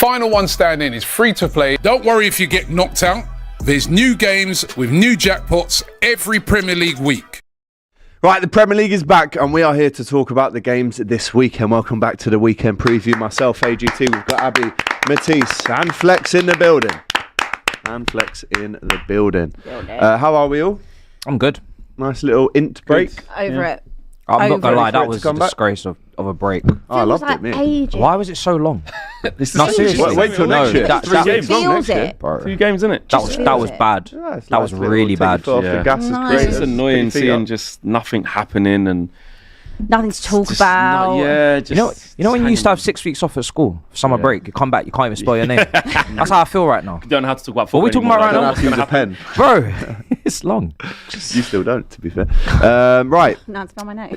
Final One Standing is free to play. Don't worry if you get knocked out. There's new games with new jackpots every Premier League week. Right, the Premier League is back and we are here to talk about the games this weekend. Welcome back to the weekend preview. Myself, AGT, we've got Abby, Matisse and Flex in the building. How are we all? I'm good. Nice little int break. Over it. I'm not gonna lie, that it was to a come back? disgrace of a break. I loved it, mate. Ages. Why was it so long? This No, seriously. Wait till next year. that- Three games long feels next year. it. Bro, 2 games, innit? that was bad. Yeah, it's That was nice really little bad. take your foot off the Yeah. gas is Nice. great. It's annoying Pick your feet seeing up. just nothing happening and Nothing to talk just about. just You know when you used to have 6 weeks off at school, summer break, you come back, you can't even spell your name. That's how I feel right now. You don't know how to talk about What football. are we talking about anymore. right I don't know how to use a pen. Bro, it's long. You still don't, to be fair. Right. Now to spell my name.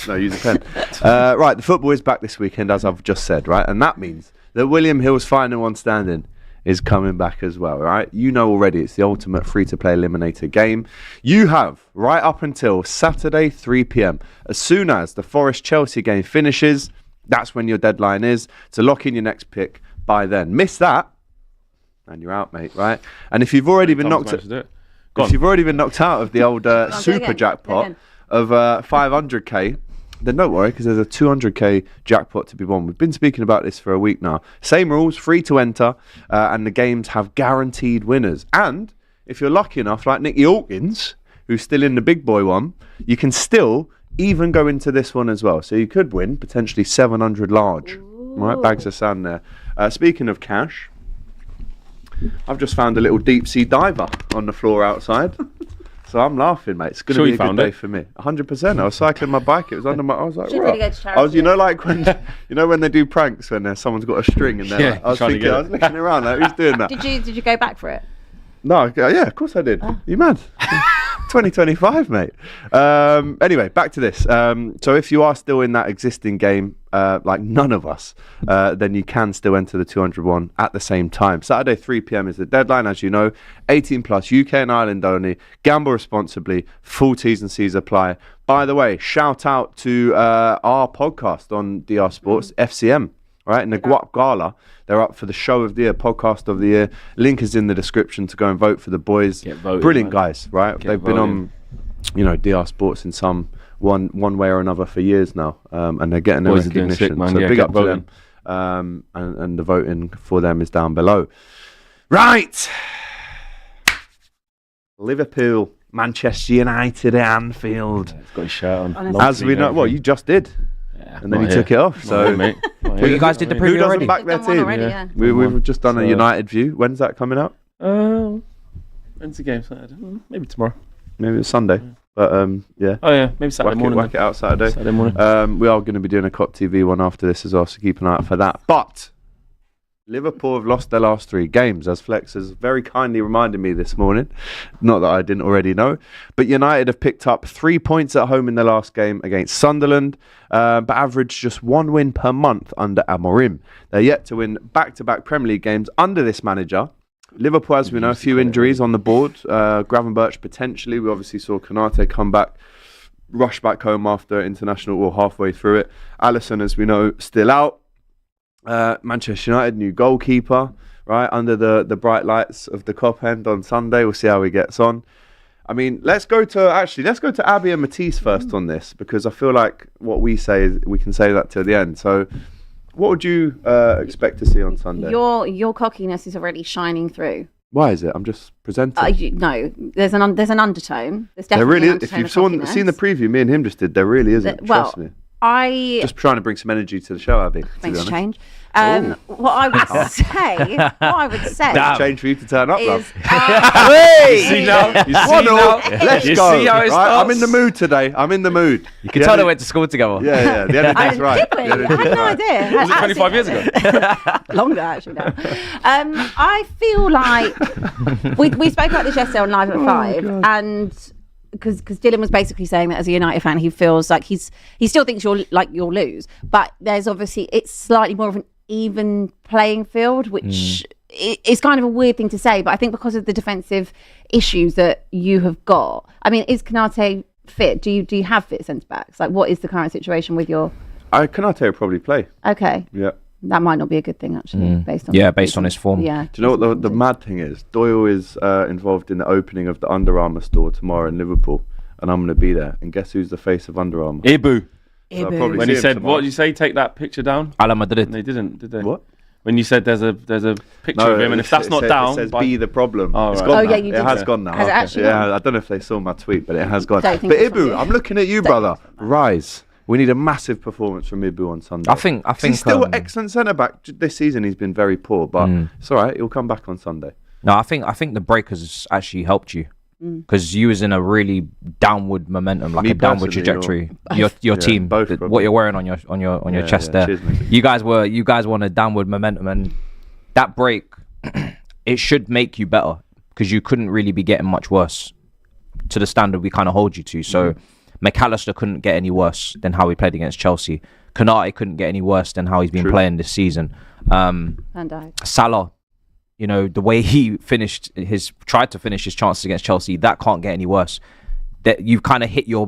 No, use a pen. Right, the football is back this weekend, as I've just said, right? And that means that William Hill's Final One Standing is coming back as well, right? You know already it's the ultimate free-to-play eliminator game. You have right up until Saturday, 3 p.m. As soon as the Forest-Chelsea game finishes, that's when your deadline is to lock in your next pick by then. Miss that, and you're out, mate, right? And if you've already been knocked out of the old super jackpot of 500k, then don't worry, because there's a 200k jackpot to be won. We've been speaking about this for a week now. Same rules, free to enter, and the games have guaranteed winners. And if you're lucky enough, like Nicky Hawkins, who's still in the big boy one, you can still even go into this one as well. So you could win potentially 700 large. Right, bags of sand there. Speaking of cash, I've just found a little deep sea diver on the floor outside. So I'm laughing, mate. It's going to be a good day for me. 100%. I was cycling my bike. It was under my. I was like, Should really go to I was, charity. you know, like when when they do pranks when someone's got a string and they're like, I was looking around like, who's doing that? Did you go back for it? No, yeah, of course I did. You mad? 2025, mate. Anyway, back to this. So if you are still in that existing game, like none of us, then you can still enter the 201 at the same time. Saturday, 3 p.m. is the deadline, as you know. 18 plus, UK and Ireland only. Gamble responsibly. Full T's and C's apply. By the way, shout out to our podcast on DR Sports, FCM. Right, in the Guap Gala, they're up for the show of the year, podcast of the year. Link is in the description to go and vote for the boys. Brilliant guys, right? They've been on, DR Sports in some one way or another for years now, and they're getting their recognition. Sick, man. So Yeah, big up to voting. them. And the voting for them is down below. Right, Liverpool, Manchester United at Anfield. It's got his shirt on. Honestly. As we know, well, you just did. Yeah, And then you not took here. it off. Not So here, mate. Not Well, here. you guys did the who preview doesn't already. back their We've done one team? already, yeah. We've just done a So- United view. When's that coming out? When's the game? Saturday? Maybe tomorrow. Maybe it's Sunday. But yeah. Oh yeah, maybe Saturday morning. Whack it out Saturday. Saturday morning. We are going to be doing a COP TV one after this as well, so keep an eye out for that. But Liverpool have lost their last 3 games, as Flex has very kindly reminded me this morning. Not that I didn't already know. But United have picked up 3 points at home in their last game against Sunderland, but averaged just 1 win per month under Amorim. They're yet to win back-to-back Premier League games under this manager. Liverpool, as we know, a few injuries on the board. Gravenberch potentially. We obviously saw Konate come back, rush back home after international, or halfway through it. Alisson, as we know, still out. Manchester United, new goalkeeper, right, under the bright lights of the Cop End on Sunday. We'll see how he gets on. I mean, let's go to Abby and Matisse first on this, because I feel like what we say is we can say that till the end. So what would you expect to see on Sunday? Your cockiness is already shining through. Why is it? I'm just presenting. No, there's an undertone. There's There definitely really an is. If undertone you've of seen the cockiness. preview me and him just did, there really isn't. Trust me. I Just trying to bring some energy to the show, Abby. things to be honest. change. What I would say, Change for you to turn up, love. is Hey! See now? You see 1-0. now? Let's You go. see how it Right? I'm starts? in the mood today. I'm in the mood. You can tell they went to school together. Yeah. The energy's right. Did we? The I energy's had no right. idea. Was it 25 years ago? Longer actually now. I feel like we spoke about this yesterday on Live at 5, and because Dylan was basically saying that as a United fan, he feels like he still thinks you'll lose, but there's obviously it's slightly more of an even playing field, which is kind of a weird thing to say, but I think because of the defensive issues that you have got. I mean, is Konate fit? Do you have fit centre backs? Like, what is the current situation with your? Konate will probably play. Okay. Yeah. That might not be a good thing, actually, based on based on his form. Yeah. Do you know what the mad thing is? Doyle is involved in the opening of the Under Armour store tomorrow in Liverpool, and I'm going to be there. And guess who's the face of Under Armour? Ibu. So I'll probably When see he him said, tomorrow. what did you say? Take that picture down. Ala Madrid. And they didn't, did they? What? When you said there's a picture of him, and if that's not down, it says be the problem. Oh, It's right. gone Oh, now. yeah, you it did has say. gone now. Has it actually gone? I don't know if they saw my tweet, but it has gone. Don't But think it's Ibu, on I'm looking at you, brother. Rise. We need a massive performance from Ibu on Sunday. I think He's still excellent centre back. This season he's been very poor, but it's all right. He'll come back on Sunday. No, I think the break has actually helped you because you was in a really downward momentum, like Me a downward personally, trajectory. Your Yeah, team, both what probably. you're wearing on your chest yeah, there. cheers, mate. You guys were on a downward momentum, and that break it should make you better because you couldn't really be getting much worse to the standard we kind of hold you to. So McAllister couldn't get any worse than how he played against Chelsea. Konate couldn't get any worse than how he's been playing this season. Van Dijk. Salah, you know, the way he tried to finish his chances against Chelsea, that can't get any worse. That you've kind of hit your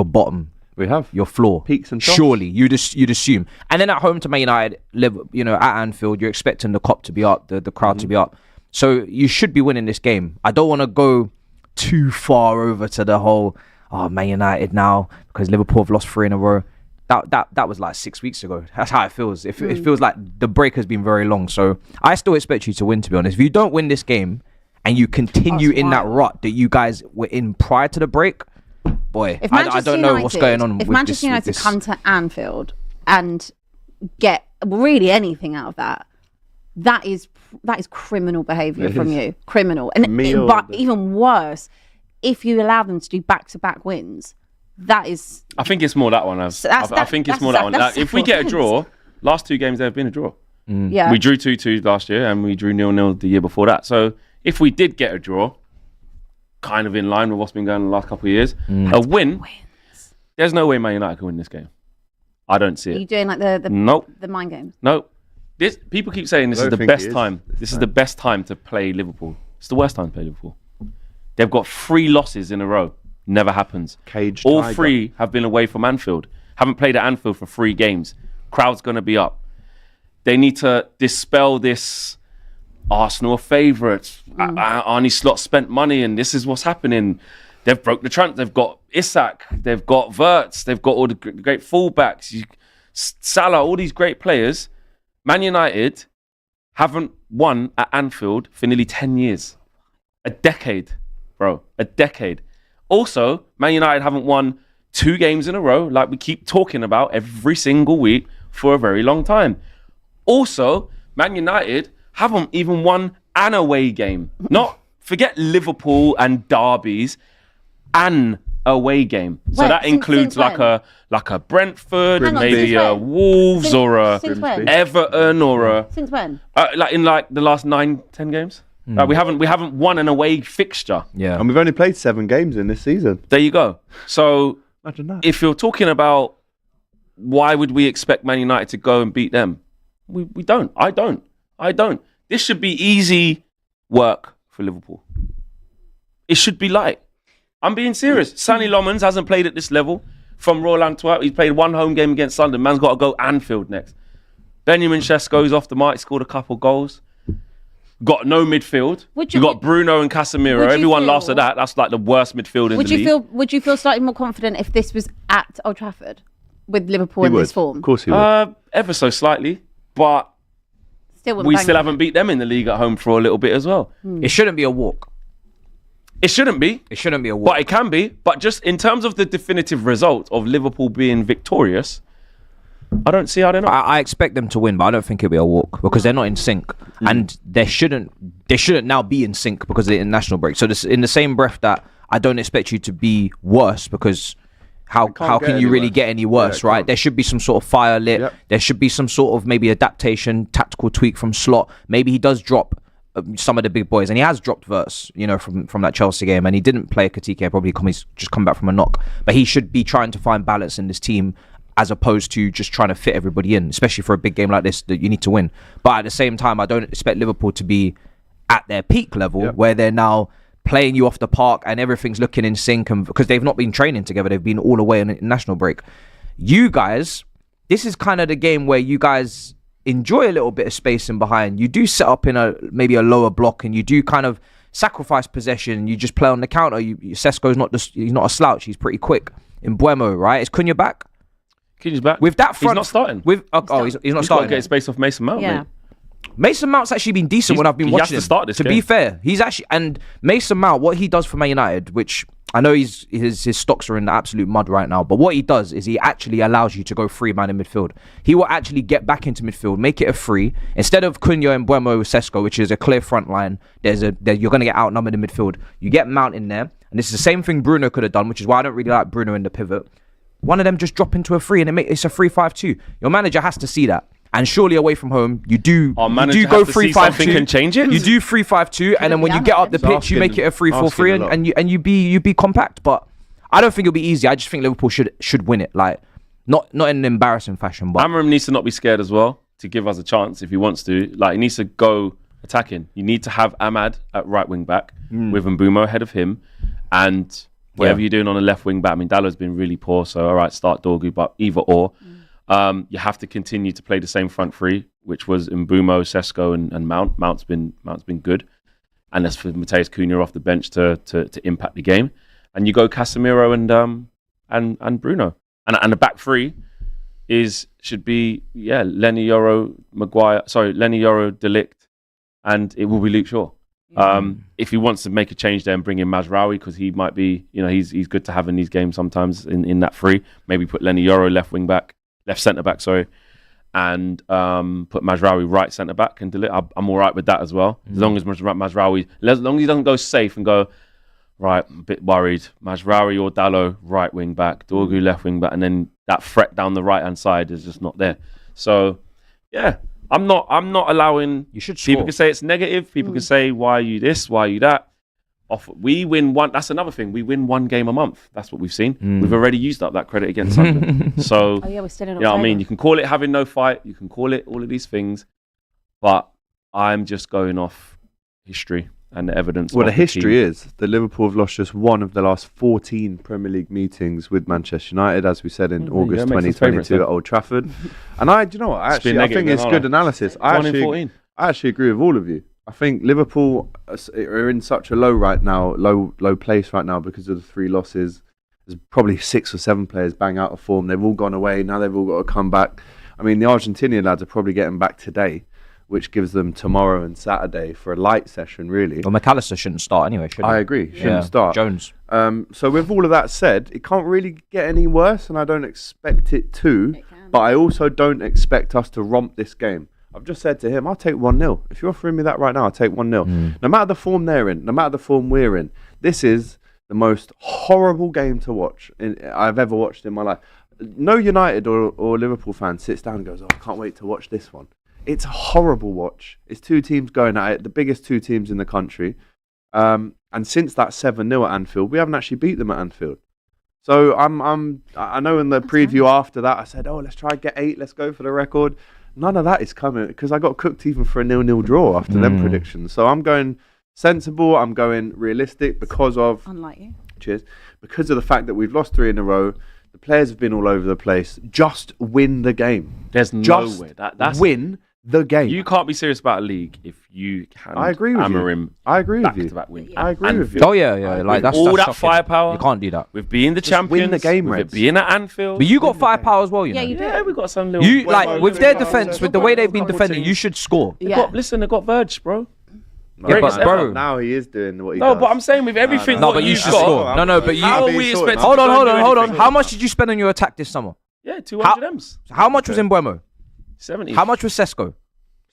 bottom, We have your floor. Peaks and troughs. Surely you'd assume. And then at home to Man United, at Anfield, you're expecting the cop to be up, the crowd to be up. So you should be winning this game. I don't want to go too far over to the whole Man United now because Liverpool have lost 3 in a row. That was like 6 weeks ago. That's how it feels. It feels like the break has been very long. So I still expect you to win, to be honest. If you don't win this game and you continue in that rut that you guys were in prior to the break, boy, If I Manchester don't know what's going on. If with Manchester United come to Anfield and get really anything out of that, that is criminal behaviour from you. Criminal. But even worse, if you allow them to do back-to-back wins, that is... I think it's more that one. I think it's more that one. If we get a draw, last 2 games there have been a draw. Yeah. We drew 2-2 last year and we drew 0-0 the year before that. So if we did get a draw, kind of in line with what's been going on the last couple of years, a win, there's no way Man United can win this game. I don't see Are it. you doing like the Nope. the mind games? Nope. People keep saying this is the best time. This is the best time to play Liverpool. It's the worst time to play Liverpool. They've got 3 losses in a row. Never happens. Caged All tiger. 3 have been away from Anfield. Haven't played at Anfield for 3 games. Crowd's going to be up. They need to dispel this Arsenal are favourites. Arne Slot spent money and this is what's happening. They've broke the trend. They've got Isak. They've got Wirtz. They've got all the great fullbacks. Salah, all these great players. Man United haven't won at Anfield for nearly 10 years. A decade, bro. A decade. Also, Man United haven't won 2 games in a row, like we keep talking about every single week for a very long time. Also, Man United haven't even won an away game. Not forget Liverpool and derbies, an away game. So When? that includes Since like a Brentford, Hang on, maybe since a when? Wolves or a Since when? Everton or a Since when? like in the last 9-10 games. Like we haven't won an away fixture. Yeah. And we've only played 7 games in this season. There you go. So Imagine that. if you're talking about why would we expect Man United to go and beat them, we don't. I don't. This should be easy work for Liverpool. It should be light. I'm being serious. Sonny Lomans hasn't played at this level from Royal Antwerp. He's played 1 home game against London. Man's got to go Anfield next. Benjamin Sesko's off the mark, scored a couple goals. Got no midfield. You got Bruno and Casemiro. Everyone laughs at that. That's like the worst midfield in the league. Would you feel slightly more confident if this was at Old Trafford with Liverpool He in would. this form? Of course he would. Ever so slightly, but Still wouldn't we bang still them. haven't beat them in the league at home for a little bit as well. It shouldn't be a walk. It shouldn't be, It shouldn't be a walk. but it can be. But just in terms of the definitive result of Liverpool being victorious, I don't see how they're not. I expect them to win, but I don't think it'll be a walk because they're not in sync, and they shouldn't now be in sync because of the international break. So this, in the same breath that I don't expect you to be worse because how get can you any really worse. get any worse, Yeah, it right? can't. There should be some sort of fire lit. Yep. There should be some sort of maybe adaptation, tactical tweak from Slot. Maybe he does drop some of the big boys, and he has dropped Wirtz, from that Chelsea game, and he didn't play Katike. Probably he's just come back from a knock, but he should be trying to find balance in this team, as opposed to just trying to fit everybody in, especially for a big game like this that you need to win. But at the same time, I don't expect Liverpool to be at their peak level where they're now playing you off the park and everything's looking in sync, and because they've not been training together, they've been all away on a national break. You guys, this is kind of the game where you guys, enjoy a little bit of space in behind. You do set up in maybe a lower block, and you do kind of sacrifice possession. You just play on the counter. Sesko's he's not a slouch. He's pretty quick. In Mbeumo, right? Is Cunha back? Cunha's back. With that front, he's not starting. He's not He's got to starting. get his space off Mason Mount, mate. Mason Mount's actually been decent when I've been watching him. To be fair, he's actually, and Mason Mount, what he does for Man United, which I know his stocks are in the absolute mud right now, but what he does is he actually allows you to go 3-man in midfield. He will actually get back into midfield, make it a 3 instead of Cunha and Mbeumo Sesko, which is a clear front line. You're going to get outnumbered in midfield. You get Mount in there, and this is the same thing Bruno could have done, which is why I don't really like Bruno in the pivot. One of them just drop into a 3 and it's a 3-5-2. Your manager has to see that. And surely away from home, you do go 3-5-2 and change it. You do 3-5-2, and then when you get up the pitch, you make it a 3-4-3, and you be compact. But I don't think it'll be easy. I just think Liverpool should win it, like not in an embarrassing fashion. But Amorim needs to not be scared as well to give us a chance if he wants to. Like, he needs to go attacking. You need to have Ahmad at right wing back with Mbeumo ahead of him, and whatever you're doing on the left wing back. I mean, Dallow's been really poor, so all right, start Dorgu, but either or. You have to continue to play the same front three, which was Mbeumo, Sesko, and Mount. Mount's been good, and that's for Matheus Cunha off the bench to impact the game. And you go Casemiro and Bruno, and the back three should be Lenny Yoro, De Ligt, and it will be Luke Shaw. If he wants to make a change there and bring in Mazraoui, because he might be, he's good to have in these games sometimes in that three. Maybe put Lenny Yoro left centre back, and put Mazraoui right centre back and delete. I'm all right with that as well, as long as Mazraoui, as long as he doesn't go safe and go right. I'm a bit worried. Mazraoui or Dalot right wing back, Dorgu left wing back, and then that threat down the right hand side is just not there. So yeah, I'm not allowing. You should People score. can say it's negative. People can say, why are you this? Why are you that? We win one. That's another thing. We win one game a month. That's what we've seen. We've already used up that credit against Sunderland. So, we're still in you know what I mean? You can call it having no fight. You can call it all of these things. But I'm just going off history and the evidence. Well, the history is that Liverpool have lost just one of the last 14 Premier League meetings with Manchester United, as we said in August 2022 at Old Trafford. And I think it's good analysis. I actually agree with all of you. I think Liverpool are in such a low place right now because of the 3 losses. There's probably 6 or 7 players bang out of form. They've all gone away. Now they've all got to come back. I mean, the Argentinian lads are probably getting back today, which gives them tomorrow and Saturday for a light session, really. Well, McAllister shouldn't start anyway, should he? I agree. Shouldn't start. Jones. So with all of that said, it can't really get any worse, and I don't expect it to. But I also don't expect us to romp this game. I've just said to him, I'll take 1-0. If you're offering me that right now, I'll take 1-0. No matter the form they're in, no matter the form we're in, this is the most horrible game to watch I've ever watched in my life. No United or Liverpool fan sits down and goes, I can't wait to watch this one. It's a horrible watch. It's 2 teams going at it, the biggest 2 teams in the country. And since that 7-0 at Anfield, we haven't actually beat them at Anfield. So I know in the preview after that, I said, let's try and get 8, let's go for the record. None of that is coming because I got cooked even for a 0-0 draw after them predictions. So I'm going sensible. I'm going realistic because of... Unlike you. Cheers. Because of the fact that we've lost 3 in a row. The players have been all over the place. Just win the game. There's no way. That's win the game. You can't be serious about a league if you can. I agree with Amorim you. I agree with you. Back-to-back win. I agree with you. Oh yeah. Like that's all that shocking. firepower. You can't do that. With being the Just champions, win the game, with Reds. it being at Anfield. But you got firepower as well, you know. Yeah, you do. Yeah, we got some little. You with their defense, with the way they've been defending, you should score. They got Verge, bro. Yeah, but bro, now he is doing what he No, does. but I'm saying with everything. No, but you should score. No, but you. How are we expected? Hold on. How much did you spend on your attack this summer? Yeah, 200 M's. How much was in Mbeumo? 70. How much was Sesko?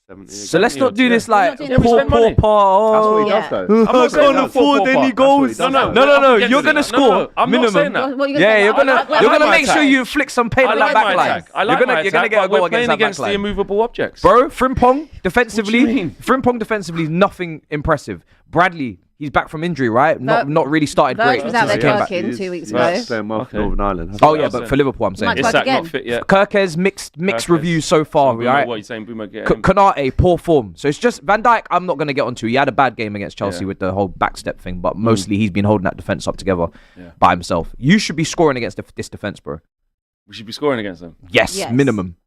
70. So let's not do this like Yeah, we spend money. That's what he does, though. I'm not saying can't afford any goals. No. You're gonna score I'm minimum. not saying that. Yeah, you're gonna make sure you flick some paint on that back line. I like my You're gonna attack, get a but goal we're playing against that against back the line. immovable objects. Bro, Frimpong defensively. mean? Frimpong defensively is nothing impressive. Bradley, he's back from injury, right? Not really started Verge great. was out there since he came back. Kirkin 2 weeks He's ago. playing well for Okay. Northern Ireland. Oh yeah, but for Liverpool, I'm saying. Might Is that again. not fit yet? Kirkes mixed reviews so far, right? What are you saying? Boomer get Konate, poor form. So it's just Van Dijk. I'm not going to get onto. He had a bad game against Chelsea with the whole backstep thing, but mostly he's been holding that defense up together by himself. You should be scoring against this defense, bro. We should be scoring against them. Yes, Yes. minimum.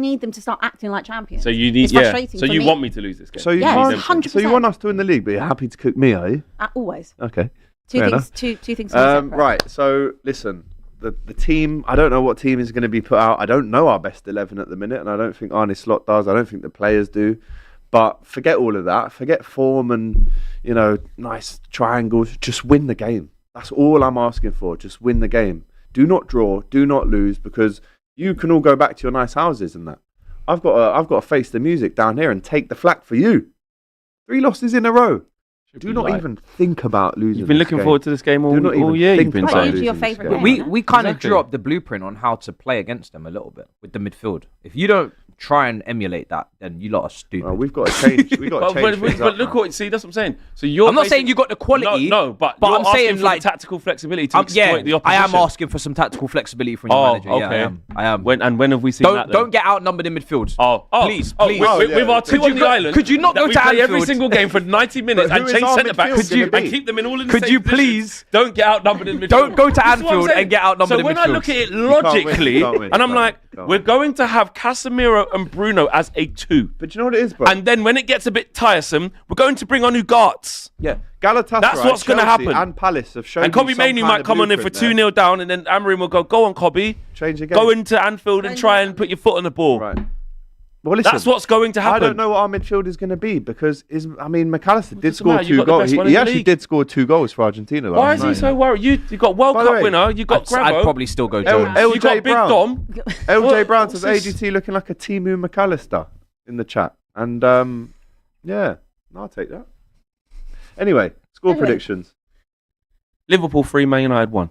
need them to start acting like champions. So you need, It's frustrating So for you me. want me to lose this game? So you Yeah, want, 100%. so you want us to win the league, but you're happy to cook me, are you? Always. Okay. Two Fair things. enough. Two things. Separate. Right. So listen, the team. I don't know what team is going to be put out. I don't know our best 11 at the minute, and I don't think Arne Slot does. I don't think the players do. But forget all of that. Forget form and nice triangles. Just win the game. That's all I'm asking for. Just win the game. Do not draw. Do not lose, because you can all go back to your nice houses and that. I've got to face the music down here and take the flak for you. 3 losses in a row. Do not even think about losing. You've been looking forward to this game all year. You've been What saying. is your favourite game? We kind of Exactly. drew up the blueprint on how to play against them a little bit with the midfield. If you don't try and emulate that, then you lot are stupid. Well, we've got to change. We've got to change things But up look now. what, see, that's what I'm saying. So you're I'm not saying you got the quality. No, but you're I'm saying asking for the tactical flexibility to exploit yeah, the I opposition. am asking for some tactical flexibility from your manager. okay. Yeah, I am. When have we seen that? then? Don't get outnumbered in midfield. Please. Please. With our two on the island, could you not that go we to play every Anfield? single game for 90 minutes But and who is change our centre backs midfield gonna and be? keep them in all in the Could same you positions? please Don't get outnumbered in midfield. don't go to This is what I'm Anfield saying. and get outnumbered So in when I midfield. look at it can't win, logically, you can't win, and I'm you like, can't we're win. going to have Casemiro and Bruno as a 2. But you know what it is, bro? And then when it gets a bit tiresome, we're going to bring on Ugarte. yeah, Galatasaray, That's what's gonna Chelsea happen. and Palace have shown And Kobe you some Mainoo kind might of come on in for blueprint 2-0 down, and then Amorim will go on, Kobe. Change the game. Go into Anfield and try and put your foot on the ball. Right. Well, listen, That's what's going to happen. I don't know what our midfield is going to be, because McAllister did doesn't score matter, you've 2 got the goals. best He, one in he the actually league. did score 2 goals for Argentina last Why is he night. so worried? You got World By the Cup way, winner. You got I'd Grabo. probably still go L- Jones. L- You got LJ Big Brown. Dom. LJ Brown What's says this? AGT looking like a Timu McAllister in the chat. And, yeah, I'll take that. Anyway, score predictions. Liverpool 3, Man United 1.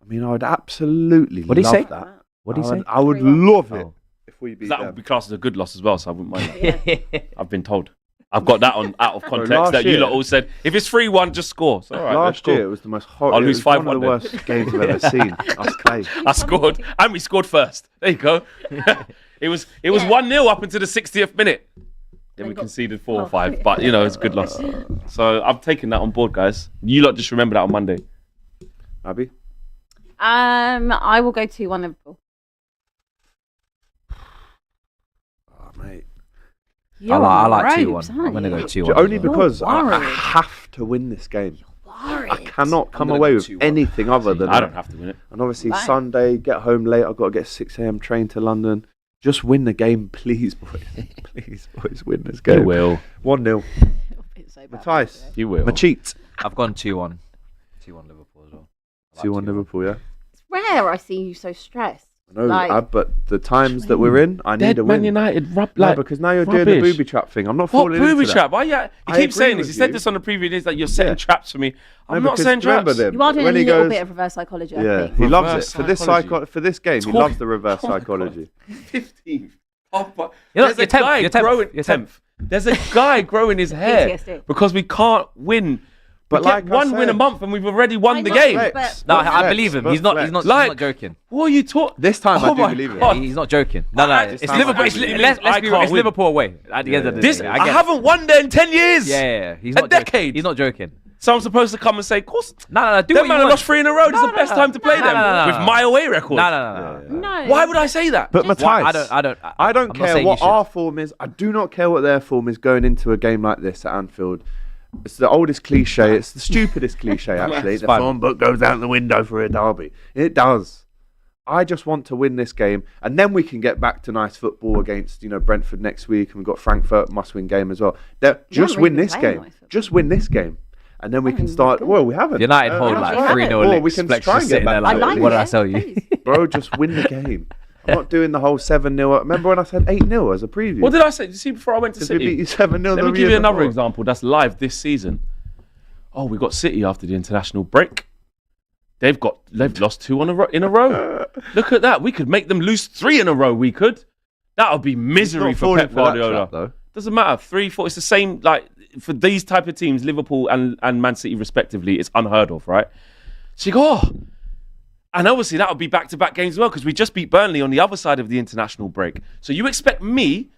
I mean, I would absolutely What'd he love say? that. What did he say? I would 3-1. love it Oh. if we beat That them. would be classed as a good loss as well, so I wouldn't mind that. I've been told. I've got that on out of context last that you year- lot all said, if it's 3-1, just score. So, all right, Last that's cool. year, it was the most I'll horrible. lose It was one 5-1 of the then. worst games I've ever seen us play. I scored, and we scored first. There you go. It was 1-0 up until the 60th minute. Then we conceded 4 or 5, but it's a good loss. So I'm taking that on board, guys. You lot just remember that on Monday. Abby? I will go 2-1 Liverpool. Oh, mate. I like ropes, 2-1. I'm aren't going to go you? 2-1. Only because I worried. have to win this game. Worried. I cannot come gonna away go with 2-1. anything other than I don't have to win it. And obviously Right. Sunday, get home late. I've got to get 6 a.m. train to London. Just win the game, please, boys. Please, boys, win this game. You will. 1-0. It's so bad. Matthias. You will. My cheat. I've gone 2-1. 2-1 Liverpool as well. I like 2-1 Liverpool, yeah. It's rare I see you so stressed. No, Like- but the times that we're in, I need Dead a Man win. United, No, because now you're doing the rubbish. booby trap thing. I'm not What falling into booby that. trap? Why you I keep agree saying this. with You said you. this on the previous days that you're setting Yeah. traps for me. I'm No, not because saying remember traps. them. You are doing When a he little goes- bit of reverse psychology, I Yeah, think. he loves Reverse it. For this psychology. for this game, he Talk- loves the reverse Oh my psychology. 15th. Oh, but You're there's not- a you're 10th, guy you're 10th, growing you're 10th. There's a guy growing his hair PTSD. because we can't win. But We get like I one win a said- month and we've already won I the know, game. but- No, Flex, I believe him. but He's not. flex. He's not. Like- He's not joking. What are you talking? This time I Oh do my believe God. it. He's not joking. No, I- it's this time Liverpool. I It's, actually let's means I be real. can't It's win. Liverpool away at the end of the This day. I, I get it. haven't won there in 10 years. Yeah. He's A not joking. decade. He's not joking. So I'm supposed to come and say, of course. No. Do Them what man you have want. lost 3 in a row. This is the best time to play them no. with my away record. No. No. Why would I say that? But Just- Matthias, I don't I don't I'm not care saying what you should. our form is. I do not care what their form is going into a game like this at Anfield. It's the oldest cliche. It's the stupidest cliche, actually. It's The fine. form book goes out the window for a derby. It does. I just want to win this game, and then we can get back to nice football against Brentford next week, and we've got Frankfurt must-win game as well. Just haven't win really this been playing game. nice football. Just win this game, and then we can haven't start. been Well, we haven't. United hold that's like right. 3-0 Well, licks. we can Flex try just and get sitting there back. I like, like what did it. I tell you? Please. Bro, just win the game. I'm not doing the whole 7-0. Remember when I said 8-0 as a preview? What did I say? Did you see before I went to Did we beat City? you 7-0? Let me give you another example that's live this season. Oh, we got City after the international break. They've lost 2 in a row. Look at that. We could make them lose 3 in a row. We could. That would be misery for Pep Guardiola. Though. Doesn't matter. 3, 4. It's the same. Like for these type of teams, Liverpool and Man City respectively, it's unheard of, right? So you go, oh. And obviously that would be back-to-back games as well because we just beat Burnley on the other side of the international break. So you expect me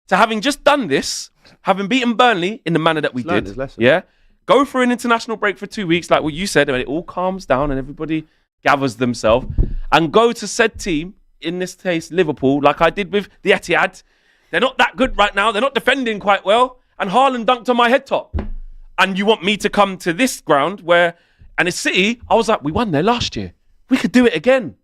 to, having just done this, having beaten Burnley in the manner that we learned did, his lesson. yeah, go for an international break for 2 weeks, like what you said, and it all calms down and everybody gathers themselves, and go to said team, in this case Liverpool, like I did with the Etihad. They're not that good right now. They're not defending quite well, and Haaland dunked on my head top. And you want me to come to this ground where, and it's City, I was like, we won there last year. We could do it again.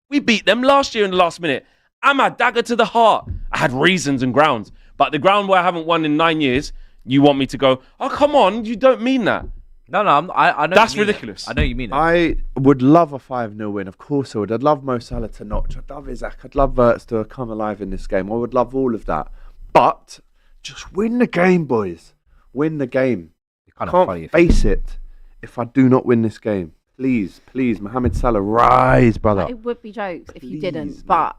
We beat them last year in the last minute. I'm a dagger to the heart. I had reasons and grounds. But the ground where I haven't won in 9 years, you want me to go, oh, come on, you don't mean that. No, I know. That's ridiculous. I know you mean it. I would love a 5-0 win. Of course I would. I'd love Mo Salah to notch. I'd love Isaac. I'd love Wirtz to come alive in this game. I would love all of that. But just win the game, boys. Win the game. Kind of Can't funny face it if I do not win this game. Please, Mohamed Salah, rise, brother. It would be jokes if you Please, didn't, man. but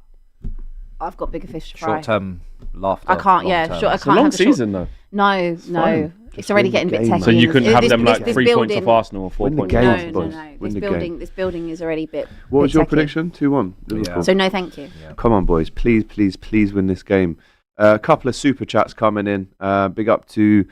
I've got bigger fish to fry. Short-term laughter. I can't. Yeah, long-term. sure. I It's a can't long have a short- season, though. No. fine. It's Just already win getting a the bit game, techy. man. So you couldn't have them like this 3 points building- off Arsenal or 4 Win the points. game. No, boys. no. Win This the building, game. this building is already a bit. What was bit your techie. prediction? 2-1. Liverpool. So no, thank you. Come on, boys. Please win this game. A couple of super chats coming in. Big up to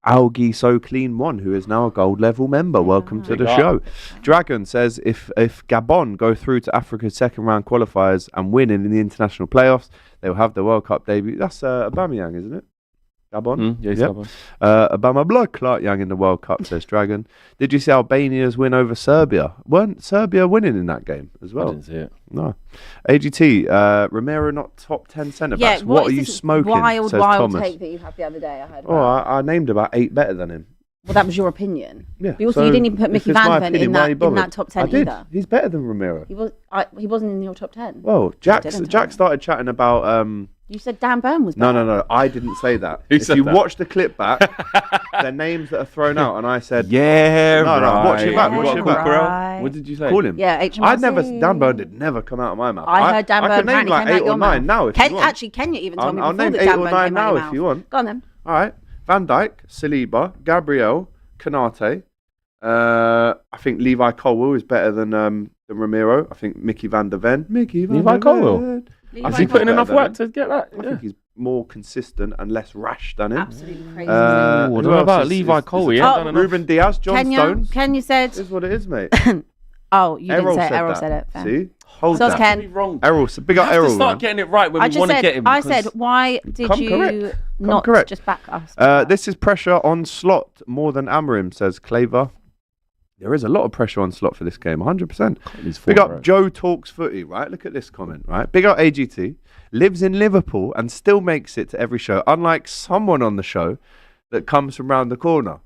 Algie So Clean 1, who is now a gold level member. Welcome to the Big show. up. Dragon says if Gabon go through to Africa's second round qualifiers and win in the international playoffs, they will have the World Cup debut. That's Aubameyang, isn't it? Gabon? Yeah, it's Yep. Gabon. Obama Blood Clark Young in the World Cup, says Dragon. Did you see Albania's win over Serbia? Weren't Serbia winning in that game as I well? didn't see it. No. AGT, Romero not top 10 centre backs. Yeah, what are is you this smoking? Wild says Thomas. take that you had the other day. I heard. Oh, About. I named about 8 better than him. Well, that was your opinion. Yeah. But also, so you didn't even put if Mickey it's my Van Ven opinion, in why are you that bothered? top 10 I did. either. He's better than Romero. He wasn't in your top 10. Well, Jack started chatting about. You said Dan Burn was better. No. I didn't say that. Who If said you that? watch the clip back, the names that are thrown out, and I said, Yeah, No, right. watch it back. Yeah, Watch it back. right. What did you say? Call him. Yeah, HMRC. I'd never. Dan Burn did never come out of my mouth. I heard Dan I Burn can name apparently like came out 8 or your 9 mouth. now if you want. Actually, Kenya even told me I'll before name that 8 Dan or Burn 9 came out now your if mouth. you want. Go on then. All right. Van Dijk, Saliba, Gabriel, Kanate. I think Levi Colwill is better than Romero. I think Mickey van der Ven. Levi Colwill? Is he putting enough work to get that? I think he's more consistent and less rash than him. Absolutely crazy. What who else about is- Levi is- Colwill? is- He Oh, ain't done enough. Ruben Diaz, John Stones. Kenya said. Is what it is, mate. Oh, you didn't Errol say it. said Errol that. said it. Fair. See? Hold So it's that. Ken. Be wrong. Errol, so big We up have to Errol, start man. getting it right when I we just want to said. get him. I because- said, why did Come you correct. not correct. just back us? This is pressure on Slot more than Amorim, says Claver. There is a lot of pressure on Slot for this game, 100%. He's Big for up it. Joe Talks Footy, right? Look at this comment, right? Big up AGT. Lives in Liverpool and still makes it to every show, unlike someone on the show that comes from round the corner.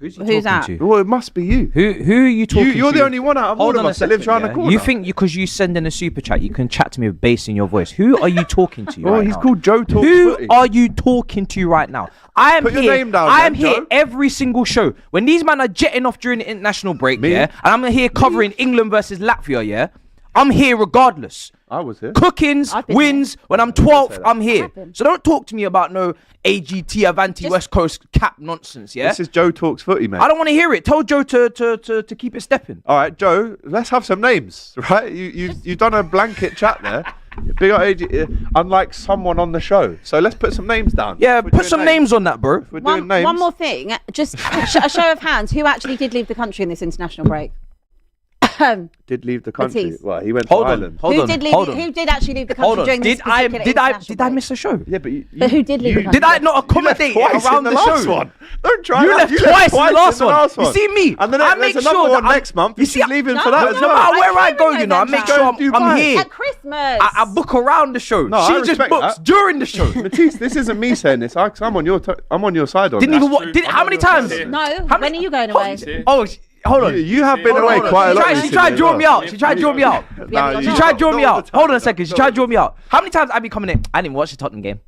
Who's that? to? Well, it must be you. Who are you talking to? You're the only one out of all Hold of on a us that lives second, round the yeah? corner. You think because you send in a super chat, you can chat to me with bass in your voice? Who are you talking to? Oh, right he's now? called Joe Talks Who Footy. are you talking to right now? I am Put your here. name down I then, am here Joe. every single show. When these men are jetting off during the international break, Me? yeah, and I'm here covering England versus Latvia, yeah, I'm here regardless. I was here. Cookings, I've been wins. When I'm 12th, say that. I'm here. I've been. So don't talk to me about no AGT Avanti Just- West Coast cap nonsense, yeah? This is Joe Talks Footy, mate. I don't want to hear it. Tell Joe to keep it stepping. All right, Joe, let's have some names, right? You've done a blanket chat there. Big up AG, unlike someone on the show. So let's put some names down. Yeah, If we're put doing some names on that, bro. If we're doing names. One more thing, just a show of hands. Who actually did leave the country in this international break? Did leave the country. Matisse. Well, he went Hold to on. Ireland. Hold who on. did leave? Hold on. Who did actually leave the Hold country on. during this Did I particular did I international did I break? miss a show? Yeah, but you, But who did leave the country? Did I not you left accommodate twice around in the the last show? one. Don't try You that. left twice in the last in one. You see me? And then I there's make another sure one that I'm- next month. you You see, should leave him no, for that no, as No well. matter where I go, even you know, I know make that. sure Go I'm Dubai. here. At Christmas. Ah, I book around the show. No, I She just respect books that. during the show. Matisse, this isn't me saying this. I'm on your side on Didn't this. even what? true. Did I'm how not many gonna times? say it. No, How when many- are you going away? Oh, hold on. You have been away Hold on. quite a lot. She tried recently to draw as me well. out. She tried to draw me out. Nah, She you- tried to draw me not all out. the time, Hold on a not- second. She not tried all to draw me out. How many times I be coming in? I didn't watch the Tottenham game.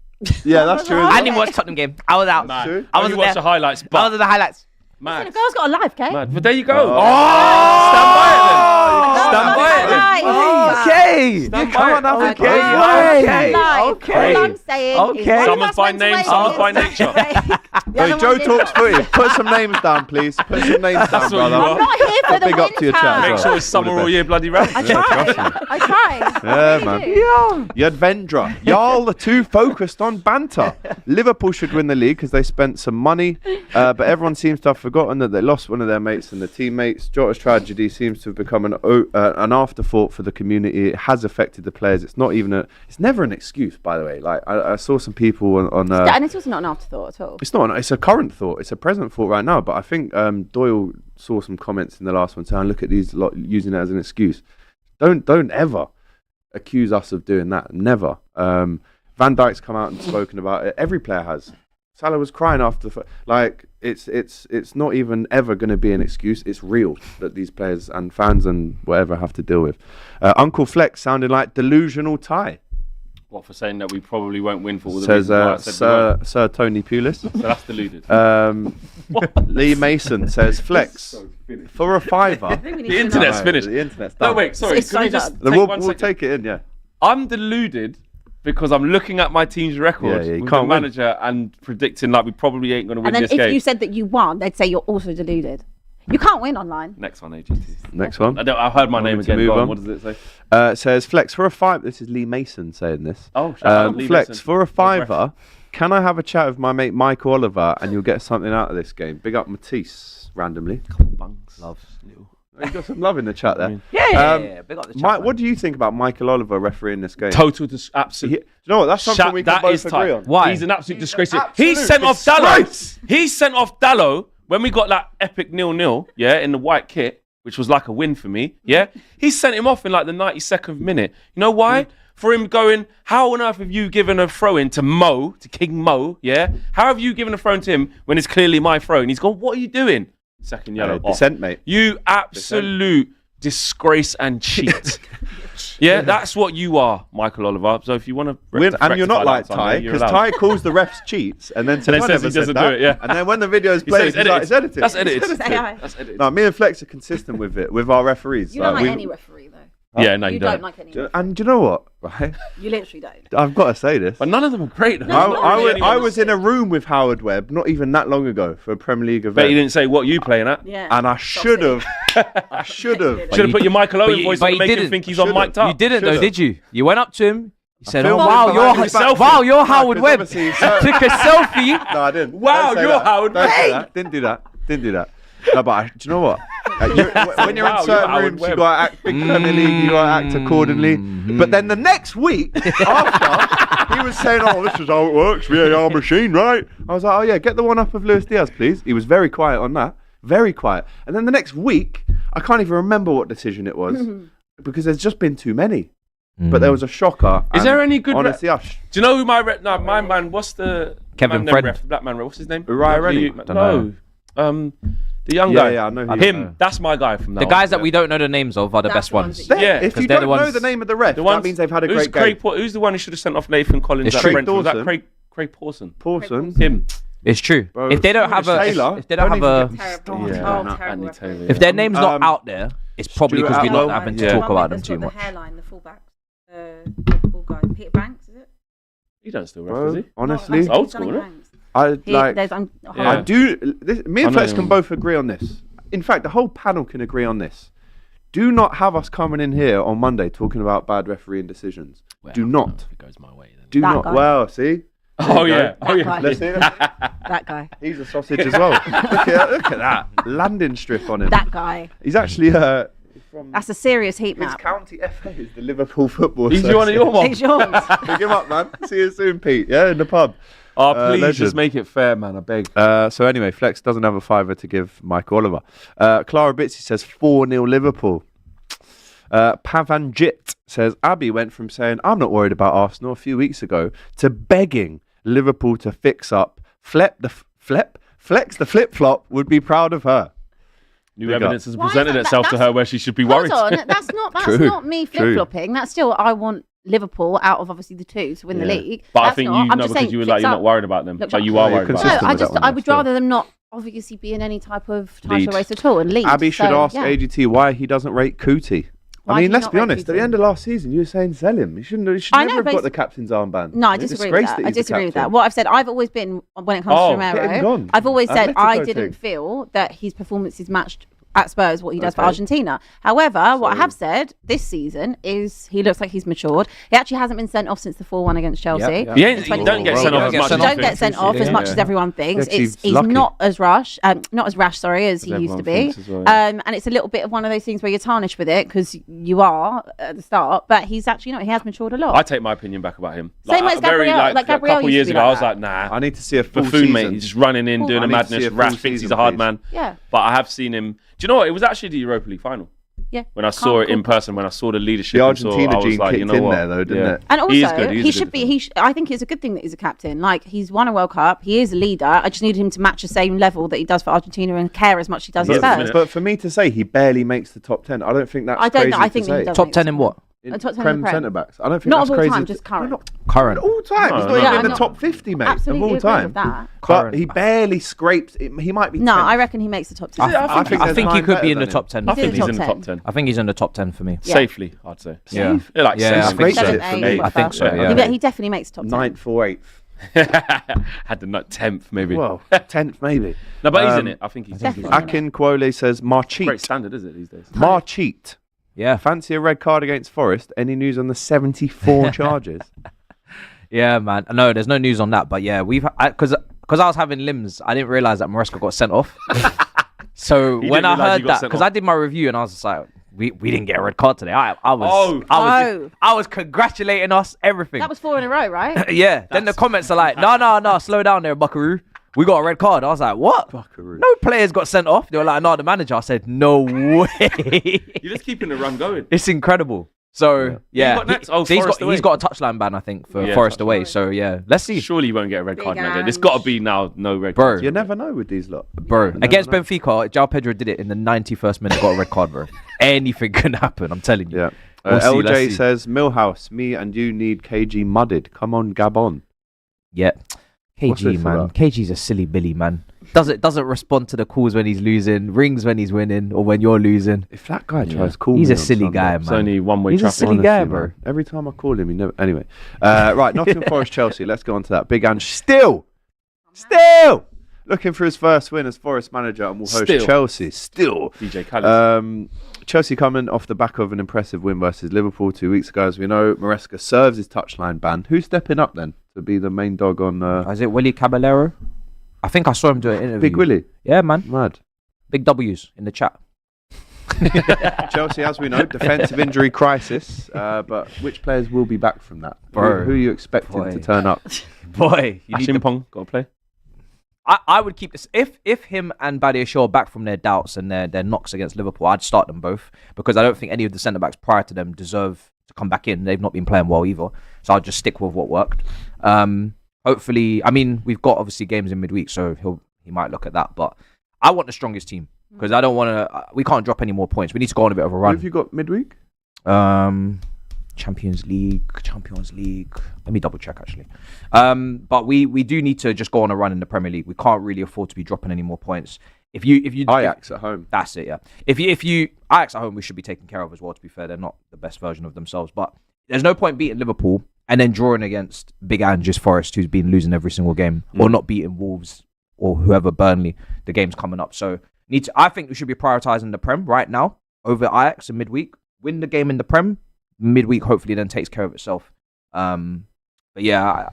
Yeah, that's true. I didn't watch the Tottenham game. I was out. Mad. true. I Only wasn't watch there. the highlights, I was but at the highlights. The mad. girl's got a life, okay? Mad. But there you go. Oh! Stand by it then. Oh! Stand by it then. Okay. Stand Come by on, it. okay. Okay. Okay. All I'm saying Okay. is one of Someone's us by went name, away someone's by yesterday. nature. The other Hey, Joe one didn't. Talks Footy. Put some names down, please. Put some names down, what you brother. are. I'm not here for the Big up to your winter. chat as Make well. sure it's summer All the all year bloody round. I try. I try. Yeah, I man. really do. Yadvendra. Y'all are too focused on banter. Liverpool should win the league because they spent some money, but everyone seems to have forgotten that they lost one of their mates and the teammates. Jota's tragedy seems to have become an afterthought for the community. It has affected the players. It's not even it's never an excuse, by the way. Like I saw some people on And it's also not an afterthought at all. it's not. It's a current thought. It's a present thought right now. But I think Doyle saw some comments in the last one saying, "Look at these lot using it as an excuse." Don't ever accuse us of doing that. Never. Van Dijk's come out and spoken about it. Every player has. Salah was crying after it's not even ever going to be an excuse. It's real that these players and fans and whatever have to deal with. Uncle Flex sounded like delusional Ty. What, for saying that we probably won't win for all the Says reasons why I said Sir Tony Pulis. so that's deluded. Lee Mason says Flex for a fiver. The internet's finished. The internet's done. No, wait, sorry. It's Can we so just done. take We'll one second? take it in, yeah. I'm deluded because I'm looking at my team's record Yeah, you with can't the win. manager and predicting like we probably ain't going to win And then this if game. you said that you won, they'd say you're also deluded. You can't win online. Next one, AGT. Next one. I heard my name Want me to again. move Go on. on? What does it say? Says Flex for a five. This is Lee Mason saying this. Oh, shout out Lee Flex Mason. for a Ref. fiver. Can I have a chat with my mate Mike Oliver and you'll get something out of this game? Big up Matisse randomly. Bunks. Love. Little. You got some love in the chat there. Yeah. Big up the chat, Mike, man. what do you think about Michael Oliver refereeing this game? Total absolute. Do you know what? That's something we can That both is agree tight. on. Why? He's an absolute disgrace. an He absolute sent off Dallo. disgrace. He sent off Dallo when we got that epic 0-0, yeah, in the white kit, which was like a win for me, yeah. He sent him off in like the 92nd minute. You know why? For him going, how on earth have you given a throw in to Mo, to King Mo, yeah? How have you given a throw in to him when it's clearly my throw? And he's gone, what are you doing? Second yellow off. Dissent, mate. You absolute disgrace and cheat. Yeah, that's what you are, Michael Oliver. So if you want to And you're not like Ty, because Ty calls the refs cheats and then then says says he doesn't do it, yeah. And then when the video's He played, says he's like, it's edited. That's edited. It's AI. That's edited. No, me and Flex are consistent with it, with our referees. You don't like we- any referee, though. Yeah, no, you You don't. don't like any referee. And do you know what? Right, You literally don't. I've got to say this. But none of them are great. though. No, I, not really I anyone. was in a room with Howard Webb not even that long ago for a Premier League Bet event, you didn't say what you playing at. Yeah. and I should have. I should have. Should have put your Michael Owen you- voice but on you to make him didn't. think he's on Should've. mic'd up. You didn't though, Should've. did you? You went up to him. You said, filmed "Oh him wow, behind you're his back. wow, you're No, Howard 'cause Webb." obviously- Took a selfie. No, I didn't. Wow, Don't say you're that. Howard Don't say Webb. that. Didn't do that. Didn't do that. No, but do you know what? When you're Wow, in certain Howard rooms, you Webb. gotta act big Premier League. You gotta act accordingly. But then the next week after, he was saying, "Oh, this is how it works, VAR machine, right?" I was like, "Oh yeah, get the one up of Luis Diaz, please." He was very quiet on that. Very quiet. And then the next week, I can't even remember what decision it was because there's just been too many. But there was a shocker. Is and there any good Honestly, Do you know who my man? What's the Kevin man, Friend. ref, the black man ref? What's his name? Uriah Rennie? No, the young Yeah, guy. yeah, I know who you Him. know. That's my guy from now. The guys on. that we don't know the names of are the That's best the ones ones. that Yeah, if 'cause you they're don't the know ones- the name of the ref, The that ones- means they've had a who's great game. Who's the one who should have sent off Nathan Collins? It's at true. Brentford? Was that Dawson. Craig Pawson? Pawson. Him. It's true. Bro, If they don't have a, Taylor, if they don't have a, Terrible. Yeah, Oh, not terrible Andy referee. Taylor. if their name's not Um, out there, it's probably Stuart because we're not Atwell. having Yeah. to talk about them That's too got much. The hairline, the fullback, Liverpool guy, Peter Banks, is it? He don't still ref, Bro, does he? honestly, That's old school, Johnny isn't it? Banks. I He- like. there's, Yeah. I do. Me I and know Flex him. can both agree on this. In fact, the whole panel can agree on this. Do not have us coming in here on Monday talking about bad refereeing decisions. Do not. If it goes my way, then. Do That not. guy. Well, see. Oh you yeah. go. Oh yeah. guy. Let's see. That guy. He's a sausage as well. Look at that landing strip on him. That guy. He's actually from That's a serious heat his map. county FA is the Liverpool Football. He's one of your It's mobs. yours. Pick him up, man. See you soon, Pete. Yeah, in the pub. Oh, please legend. just make it fair, man. I beg. So anyway, Flex doesn't have a fiver to give Mike Oliver. Clara Bitsy says 4-0 Liverpool. Pavanjit says Abby went from saying I'm not worried about Arsenal a few weeks ago to begging Liverpool to fix up. Flex the flip flop would be proud of her. New Big evidence up. has Why is presented that- itself to that's- her where she should be Hold worried. on, that's True, not me true. flip flopping. That's still I want Liverpool out of obviously the two to win the Yeah. league. But I That's think not. you I'm know just because saying, you were fix like you're up. not worried about them, Look, but you yeah, are you're worried about consistent. them. No, with that one, I would still. rather them not obviously be in any type of title Lead. race at all and lead. Abby should So, ask yeah. AGT why he doesn't rate Cootie. Why I do mean, you let's not be rate honest. At Cootie? the end of last season, you were saying sell him. You should I never know, have but got the captain's armband. No, I It's a disagree with disgrace that. I he's the disagree with that. captain. What I've said, I've always been when it comes Oh, to get him Romero, gone. I've always said I Atletico didn't thing. feel that his performances matched at Spurs what he does for Okay. Argentina. However, what I have said this season is he looks like he's matured. He actually hasn't been sent off since the 4-1 against Chelsea. Yep, yep. He ain't- he don't get sent off as He much don't as Don't you get think. sent off as Yeah. much as everyone thinks. Yeah, He's he's lucky. not as rash, not as rash. Sorry, as he As used to everyone be. thinks as well, And it's a little bit of one of those things where you're tarnished with it because you are at the start. But he's actually not. He has matured a lot. I take my opinion back about him. Same as Gabriel- like a Gabriel couple used years to be ago, like I was that. like, nah. I need to see a full Buffoon, season. mate. He's just running in, doing I a need to see madness. a full Rash thinks season, he's a hard please. man. Yeah. But I have seen him. Do you know what? It was actually the Europa League final. Yeah. When I saw it in person, when I saw the leadership, The and saw, Argentina I was gene like, kicked you know in what? there, though, didn't it? And also, He is good. he should be. I think it's a good thing that he's a captain. Like, he's won a World Cup. He is a leader. I just need him to match the same level that he does for Argentina and care as much as he does for Spurs. But for me to say he barely makes the top 10, I don't think that's I don't know. crazy I think to he say. does Top make 10 the in what? In top 10 in Prem the Prem. centre backs. I don't think Not that's of all crazy. time, just current. Current. All time. No, He's not no, even no. in the top 50, mate, Absolutely of all agree time. with that. But Current. he barely scrapes it. He might be No, 10th. I reckon he makes the top 10. I think I there's think he nine could be better in the than top him. 10. I think in he's the in the top top 10. 10. I think he's in the top 10 for me. Yeah. Safely, I'd say. Yeah. Yeah, like Yeah, seventh. I think so. Seventh, 7, 8, eighth. I think so, whatever. yeah. He definitely makes the top 10. 9th or 8th. Had the 10th, maybe. Well, 10th maybe. No, but he's in it. I think he's Definitely. Akin Kwole says great Marcheat. standard, is it, these days? Marcheat. Yeah. Fancy a red card against Forest? Any news on the 74 charges? Yeah, man. No, there's no news on that. But yeah, because I was having limbs, I didn't realize that Maresca got sent off. So He when didn't I realise he heard got that, sent because off. I did my review and I was just like, we didn't get a red card today. I was congratulating us, everything. That was 4 in a row, right? Yeah. Then the comments are like, no, slow down there, Buckaroo. We got a red card. I was like, what? Buckaroo. No players got sent off. They were like, no, the manager. I said, no way. You're just keeping the run going. It's incredible. So yeah, Who got next? Oh, he's Forest away. got a touchline ban, I think, for Yeah, Forest touchline. away. So yeah, let's see, Surely you won't get a red card Big now. There's Ange. got to be now no red Bro. cards. You never know with these lot. bro. never Against know. Benfica, João Pedro did it in the 91st minute, got a red card, bro. Anything can happen. I'm telling you. Yeah. We'll see, let's LJ see. says Millhouse, me and you need KG mudded. Come on, Gabon. Yeah. What's KG this man, about? KG's a silly Billy man. Doesn't respond to the calls when he's losing, rings when he's winning, or when you're losing. If that guy tries to call me He's a on silly Sunday, guy, It's man. only one-way He's a traffic. silly guy, honestly, bro. man. Every time I call him, he never. Anyway, right. Nottingham Forest, Chelsea. Let's go on to that. Big Ange still looking for his first win as Forest manager, and will host Still. Chelsea. Still. DJ Khaled. Chelsea coming off the back of an impressive win versus Liverpool 2 weeks ago. As we know, Maresca serves his touchline ban. Who's stepping up then to be the main dog on Is it Willie Caballero? I think I saw him do an interview. Big Willie? Yeah, man. Mad. Big W's in the chat. Chelsea, as we know, defensive injury crisis. But which players will be back from that? Bro. Who are you expecting Boy. to turn up? Boy, you need to Ashimpong, got to play. I would keep this if him and Badia Shaw are back from their doubts and their knocks against Liverpool. I'd start them both because I don't think any of the centre backs prior to them deserve to come back in. They've not been playing well either, so I'll just stick with what worked. Hopefully, I mean we've got obviously games in midweek, so he might look at that. But I want the strongest team because I don't want to. We can't drop any more points. We need to go on a bit of a Who run. have you got midweek? Champions League. Let me double check actually. But we do need to just go on a run in the Premier League. We can't really afford to be dropping any more points. If you Ajax at home. that's it, yeah. If you Ajax at home, we should be taken care of as well. To be fair, they're not the best version of themselves. But there's no point beating Liverpool and then drawing against Big Ange's Forest, who's been losing every single game, or not beating Wolves or whoever Burnley. The game's coming up, so I think we should be prioritising the Prem right now over Ajax in midweek. Win the game in the Prem. Midweek hopefully then takes care of itself. But yeah,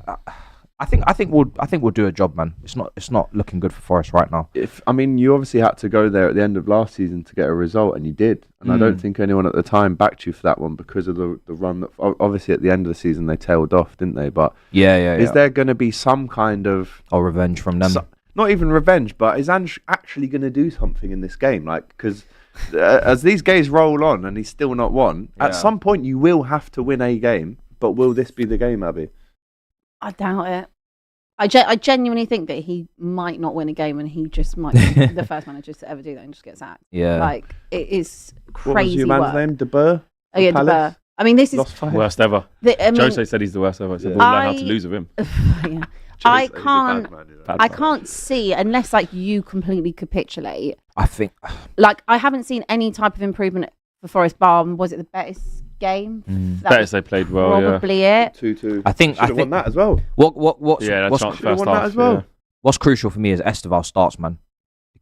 I think we'll do a job, man. It's not looking good for Forest right now. You obviously had to go there at the end of last season to get a result, and you did. And I don't think anyone at the time backed you for that one because of the run that obviously at the end of the season they tailed off, didn't they? But is there going to be some kind of revenge from them? not even revenge, but is Ange actually going to do something in this game? Like, because as these games roll on and he's still not won, at some point you will have to win a game. But will this be the game, Abby? I doubt it. I genuinely think that he might not win a game and he just might be the first manager to ever do that and just get sacked. Yeah. Like, it is crazy What was your man's work. name? De Boer? Oh, yeah, De Palace? Boer. I mean, this is... Lost 5. Worst ever. Jose said he's the worst ever. So we'll learn how to lose with him. Yeah. I can't see, unless like you completely capitulate. I think Like, I haven't seen any type of improvement for Forest bar. Was it the Betis game? That Betis was they played well, yeah. probably it. 2-2. I think Should have won that as well. what's Yeah, what's, chance Should have first won that half as well. yeah. what's crucial for me is Esteval starts, man.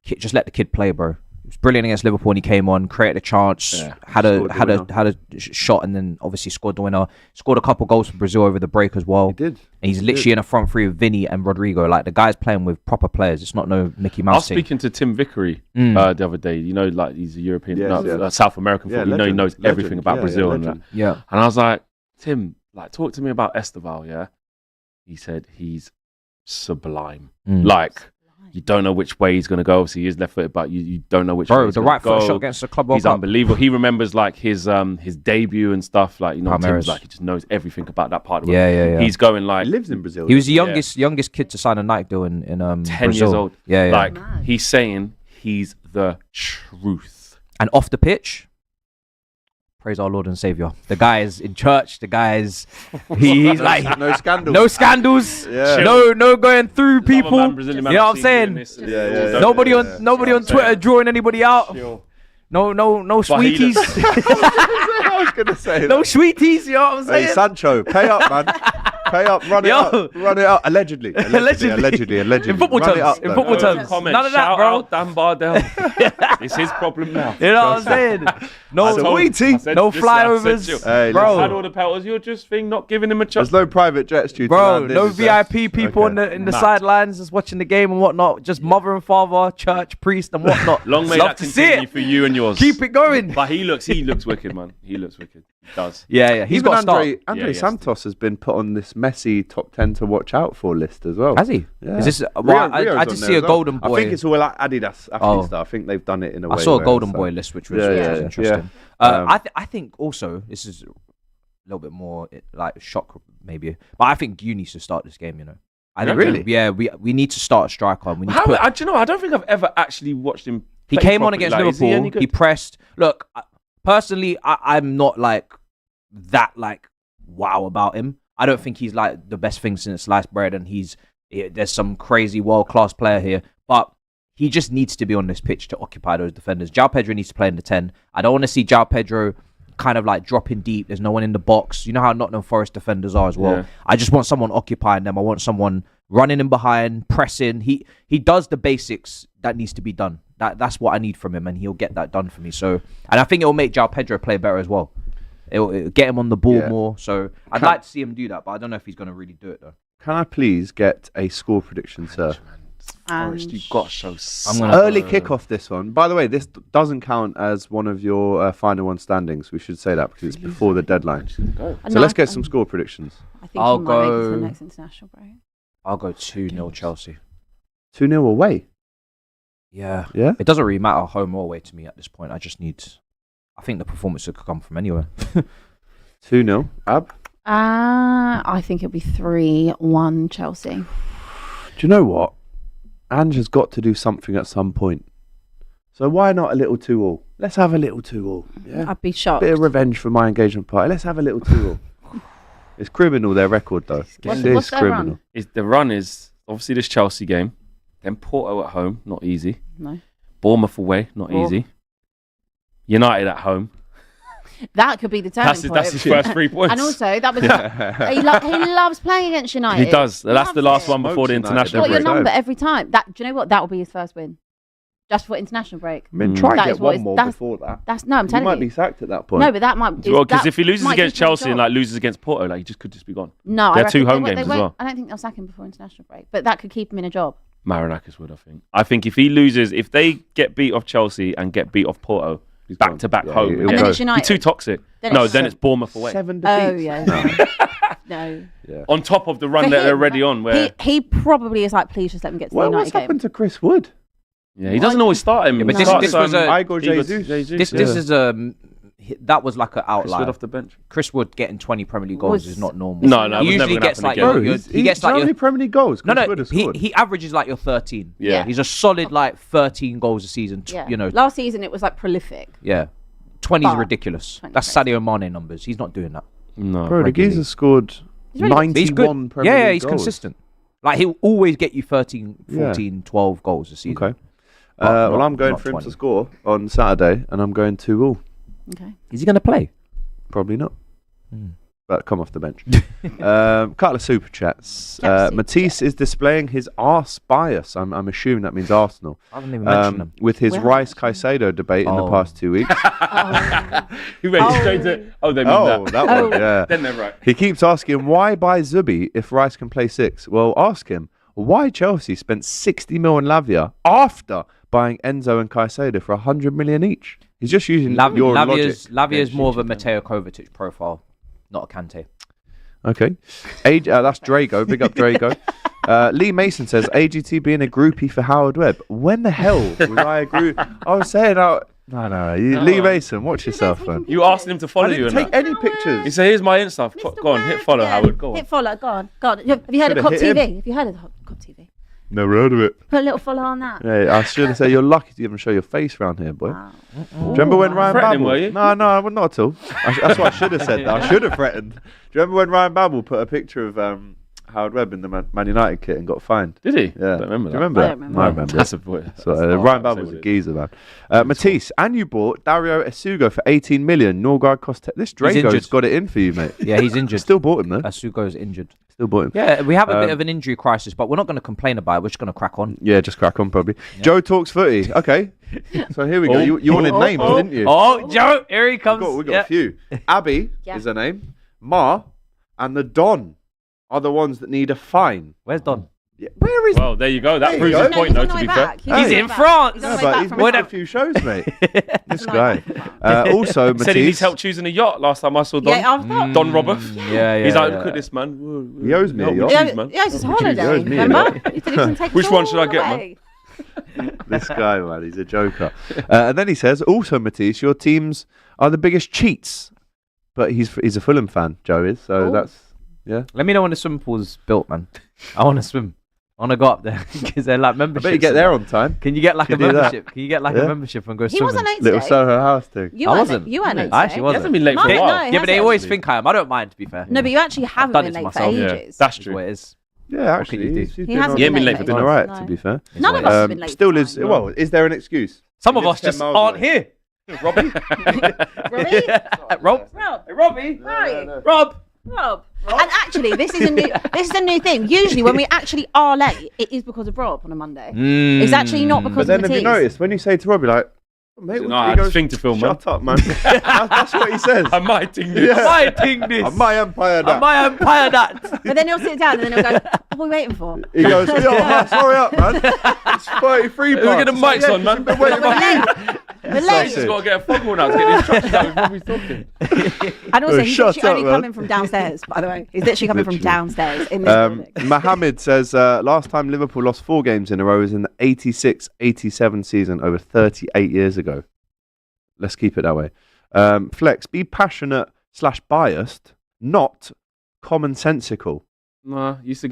Just let the kid play, bro. He was brilliant against Liverpool when he came on, created a chance, Yeah. had a shot, and then obviously scored the winner. Scored a couple goals for Brazil over the break as well. He did. And he's literally in a front three with Vinny and Rodrigo. Like, the guy's playing with proper players. It's not no Mickey I Mouse was thing. speaking to Tim Vickery the other day. You know, like he's a European, South American football. You know, he knows everything about Brazil and that. Yeah. And I was like, Tim, like, talk to me about Esteval, yeah? He said he's sublime. Like, You don't know which way he's going to go. Obviously, he is left-footed, but you don't know which way he's the gonna right foot go. shot against the club World He's Cup. unbelievable. He remembers like his debut and stuff. Like, you know, Palmeiras. Tim's like he just knows everything about that part of the Yeah, world. yeah, yeah. He's going like He lives in Brazil. He was the youngest kid to sign a Nike deal in 10 Brazil. years old. Yeah, yeah. Like he's saying he's the truth. And off the pitch, praise our Lord and Savior. The guy is in church. The guy is he's like no scandal. no scandals. Yeah. No going through people. Man, Brazilian man You know I've what I'm seen saying? doing this. Yeah. Nobody Yeah. on Twitter drawing anybody out. Chill. No But he sweeties. I was gonna say No that. sweeties. You know what I'm saying? Hey, Sancho, pay up, man. Pay up, run it Yo. up. Run it up. Allegedly. Allegedly. In football Run it terms, up, in though. football Those terms. comments, None of that, shout bro. out Dan Bardell. It's his problem now. You know what I'm saying? No, Sweetie. no flyoovers, Hey, bro. Had all the pelters. You're just not giving him a chance. There's no private jets due to Bro, land no in, is there? VIP people Okay. in the Mad. sidelines just watching the game and whatnot. Just mother and father, church, priest and whatnot. Long may Love that to see continue it. for you and yours. Keep it going. But he looks wicked, man. He looks wicked. He does. Yeah. He's Even got to start. Andre yes. Santos has been put on this Messi top 10 to watch out for list as well. Has he? Yeah. Is this? Rio's Well, I on just there see a as well. golden boy. I think it's all like Adidas Oh. athletes stuff. I think they've done it in a way. I saw a where golden it's boy like- list, which was, Yeah, which yeah, was yeah. interesting. Um, I think also this is a little bit more like shock maybe, but I think you need to start this game. You know, I think Really? Yeah, we need to start a striker. We need to How, put, do you know? I don't think I've ever actually watched him. he play came on properly. against Like, is he any Liverpool. good? He pressed. Look, personally, I'm not like that. Like wow about him. I don't think he's like the best thing since sliced bread, and there's some crazy world class player here, but he just needs to be on this pitch to occupy those defenders. João Pedro needs to play in the 10. I don't want to see João Pedro kind of like dropping deep. There's no one in the box. You know how Nottingham Forest defenders are as well. Yeah. I just want someone occupying them. I want someone running in behind, pressing. He does the basics that needs to be done. That's what I need from him, and he'll get that done for me. So, and I think it'll make João Pedro play better as well. It'll get him on the ball Yeah. more. So I'd like to see him do that, but I don't know if he's going to really do it though. Can I please get a score prediction, sir? Forest, you got so. I'm gonna- Early kickoff this one. By the way, this doesn't count as one of your final one standings. We should say that because it's before the deadline. So let's get some score predictions. I think I'll he might make it to go- the next international break. I'll go 2-0 Chelsea. 2-0 away. Yeah. Yeah? It doesn't really matter home or away to me at this point. I think the performance could come from anywhere. 2-0. Ab? I think it'll be 3-1 Chelsea. Do you know what? Ange has got to do something at some point. So why not a little 2-all? Let's have a little 2-all. Yeah? I'd be shocked. Bit of revenge for my engagement party. Let's have a little 2-all. It's criminal, their record, though. What's It is their criminal. run? The run is obviously this Chelsea game, then Porto at home, not easy. No. Bournemouth away, not Oh. easy. United at home. That could be the turning point. That's his first 3 points. And also, that was he loves playing against United. He does. That's the Loves last it. one before the Smokes United international Got your every break. time. number every time. That do you know what? That will be his first win, just for international break. I mean, try and That get is what one is- more that's- before that. That's no, I'm He telling might you. be sacked at that point. No, but that might. Well, because that if he loses might against keep him Chelsea and short. like loses against Porto, like he just could just be gone. No, They're I two reckon home they games as won't- well. I don't think they'll sack him before international break, but that could keep him in a job. Marinakis would, I think. I think if he loses, if they get beat off Chelsea and get beat off Porto, back to back Yeah, home, he'll again, And then go. it's he's United. too toxic. Then No, it's- then it's Bournemouth away. 7 defeats. Oh yeah. No. On top of the run For that they're him, already on, where he probably is like, please just let me get to the Well, United what's game. happened to Chris Wood? yeah, he doesn't always start him. Yeah, but He this- starts, this was a- Igor Igor Jesus. This Yeah. is that was like an Chris Wood outlier. off the bench. Chris Wood getting 20 Premier League goals Was- is not normal. No, no, it he was usually never gonna gets happen like again. Bro, your, he gets how many Premier League goals? no, Chris no, Wood has he scored? averages like your 13. Yeah. He's a solid like 13 goals a season. Yeah. You know, Last season it was like prolific. yeah, 20 is But- ridiculous. 20 That's crazy. Sadio Mane numbers. He's not doing that. No, Bro, the regularly. geezer scored He's really good. But he's good. 91 Premier Yeah, League he's goals. consistent. Like he'll always get you 13, 14, 12 goals a season. Okay. But well, not- I'm going not for him 20. to score on Saturday, and I'm going 2-all. Okay. Is he going to play? Probably not. Hmm. But come off the bench. Couple of super chats. Super Matisse is displaying his arse bias. I'm assuming that means Arsenal. I haven't even mentioned him. With his Well, Rice Caicedo debate in the Oh. past 2 weeks. He went straight to. Oh, they mean Oh, that. that Oh. one, yeah. Then they're right. He keeps asking, why buy Zubi if Rice can play 6? Well, ask him, why Chelsea spent 60 mil on Lavia after buying Enzo and Caicedo for 100 million each? He's just using your logic. Lavia's more of a against Mateo Kovacic profile, not a Kante. Okay. That's Drago. Big up Drago. Lee Mason says AGT being a groupie for Howard Webb. When the hell was I a group? I was saying, no. Lee Mason, watch yourself, man. You asked him to follow I you didn't and take that. any pictures. He said, "Here's my Insta. Go on, hit follow, Howard. Go on." Hit follow. Go on. Have you heard of Should've Cop hit TV? him. Have you heard of Cop TV? Never heard of it. Put a little follow on that. Yeah, I should have said you're lucky to even show your face around here, boy. Wow. Do you remember when Ryan Threatening, Babel? were you? No, not at all. That's what I should have said. That. I should have threatened. Do you remember when Ryan Babel put a picture of Howard Webb in the Man United kit and got fined? Did he? Yeah. I don't remember Do you that. remember I that? don't remember. I remember. That's a boy. So, Ryan Babel's a geezer, man. Matisse, and you bought Dario Esugo for 18 million. Norgard cost. This Drago's injured. got it in for you, mate. Yeah, he's injured. Still bought him though. Asugo's injured. Still bought him. Yeah, we have a bit of an injury crisis, but we're not going to complain about it. We're just going to crack on. Yeah, just crack on probably. Joe talks footy. Okay. So here we go. You wanted names, didn't you? Oh, Joe, here he comes. We got a few. Abby is her name. Ma and the Don are the ones that need a fine. Where's Don? Yeah. Where is? Well, there you go. That There you proves go. his No, point, he's though. on To the be way fair, back. He's in France. He's on No, the way but back he's from missed a France. few shows, mate. This He's on the way guy. back from France. Also, said he needs Matisse. help choosing a yacht. Last time I saw Don. Yeah, I thought. Don Robert. Yeah. He's like, look at this, man. He owes me a Help yacht. choose, man. Yeah, it's his He holiday. owes me a Remember? yacht. He said he can take Which us one should I all get, man? away. This guy, man, he's a joker. And then he says, also, Matisse, your teams are the biggest cheats. But he's a Fulham fan, Joe is. So Oh. that's, yeah. Let me know when the swimming pool's built, man. I want to swim. I want to go up there because they're like I memberships. bet you get there on time. Can you get like a Can do that. membership? Can you get like Yeah. a membership and go He swimming? wasn't late Little today. Soho House thing. You I weren't wasn't. late. You weren't late I actually today. He wasn't. hasn't been late for No, a while. no. Yeah, but they hasn't. always think I am. I don't mind, to be fair. No, but you actually haven't done been it to late for myself. Yeah, ages. that's Is true. what it is. Yeah, What can you actually. do? He's He been hasn't all- He ain't been late for been dinner. all right, No. to be fair. None of us have been late. Still for is. time. Well, is there an excuse? Some of He us lives 10 just miles aren't away. here. Robbie? Robbie? Rob? Rob, Hey, Robbie? where are you? Rob? Rob. And actually, this is a new thing. Usually, when we actually are late, it is because of Rob on a Monday. It's actually not because But then of have you Matisse. noticed, when you say to Robbie, like, mate, No, I had a thing to film, man. shut up, man. That's what he says. I might think this. Yeah. My thing this. On my empire, that. My empire that. But then he'll sit down and then he'll go, "What are we waiting for?" He goes, yo, hurry up, man. It's 33 Look at the mics on, man. Been waiting We're for late. We're He's late. just got to get a foghorn out to get the instructions out before he's talking. And also, Oh, he's shut literally only up, man. coming from downstairs, by the way. He's literally coming from Literally. downstairs in this building. Mohammed says, last time Liverpool lost 4 games in a row was in the 86-87 season over 38 years ago. Let's keep it that way. Flex, be passionate / biased, not commonsensical. No, used to